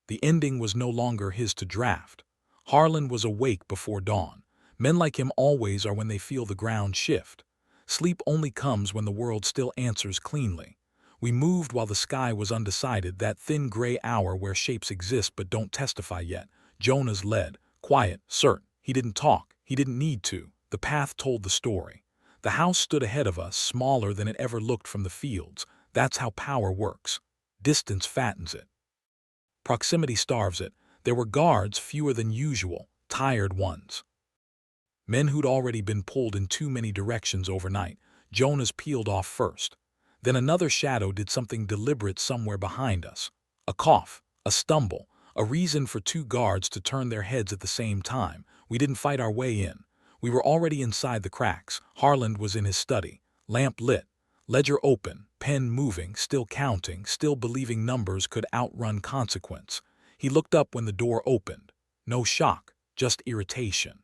Speaker 1: The ending was no longer his to draft. Harland was awake before dawn. Men like him always are when they feel the ground shift. Sleep only comes when the world still answers cleanly. We moved while the sky was undecided, that thin gray hour where shapes exist but don't testify yet. Jonas led, quiet, certain. He didn't talk. He didn't need to. The path told the story. The house stood ahead of us, smaller than it ever looked from the fields. That's how power works. Distance fattens it. Proximity starves it. There were guards, fewer than usual, tired ones. Men who'd already been pulled in too many directions overnight. Jonas peeled off first. Then another shadow did something deliberate somewhere behind us. A cough, a stumble, a reason for 2 guards to turn their heads at the same time. We didn't fight our way in. We were already inside the cracks. Harland was in his study, lamp lit, ledger open, pen moving, still counting, still believing numbers could outrun consequence. He looked up when the door opened. No shock, just irritation.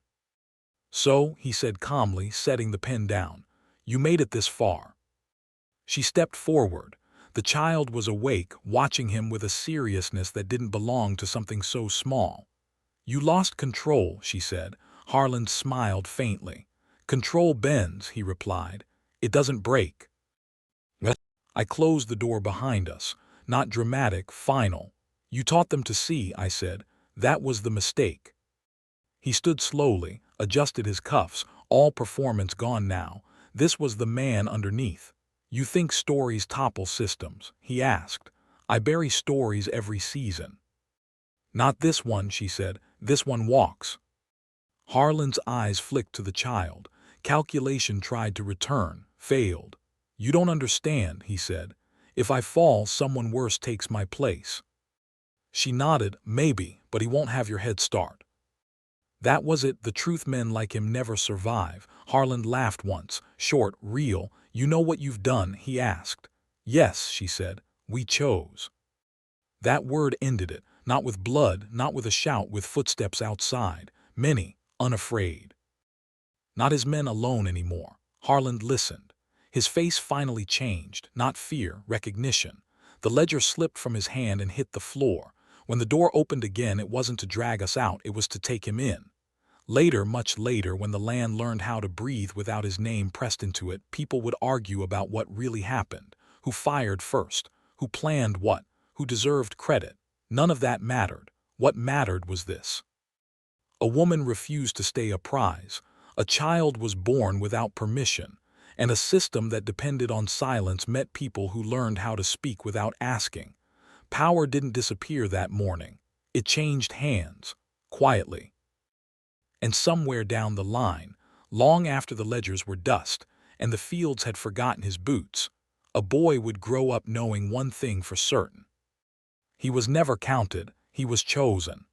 Speaker 1: "So," he said calmly, setting the pen down, "you made it this far." She stepped forward. The child was awake, watching him with a seriousness that didn't belong to something so small. "You lost control," she said. Harland smiled faintly. "Control bends," he replied. "It doesn't break." I closed the door behind us. Not dramatic, final. "You taught them to see," I said. That was the mistake. He stood slowly, adjusted his cuffs, all performance gone now. This was the man underneath. "You think stories topple systems?" he asked. "I bury stories every season." "Not this one," she said. "This one walks." Harlan's eyes flicked to the child. Calculation tried to return, failed. "You don't understand," he said. "If I fall, someone worse takes my place." She nodded. "Maybe, but he won't have your head start." That was it. The truth men like him never survive. Harlan laughed once, short, real. "You know what you've done?" he asked. "Yes," she said. "We chose." That word ended it, not with blood, not with a shout, with footsteps outside. Many, unafraid. Not his men alone anymore. Harlan listened. His face finally changed, not fear, recognition. The ledger slipped from his hand and hit the floor. When the door opened again, it wasn't to drag us out, it was to take him in. Later, much later, when the land learned how to breathe without his name pressed into it, people would argue about what really happened. Who fired first? Who planned what? Who deserved credit? None of that mattered. What mattered was this. A woman refused to stay a prize. A child was born without permission. And a system that depended on silence met people who learned how to speak without asking. Power didn't disappear that morning. It changed hands. Quietly. And somewhere down the line, long after the ledgers were dust and the fields had forgotten his boots, a boy would grow up knowing one thing for certain. He was never counted, he was chosen.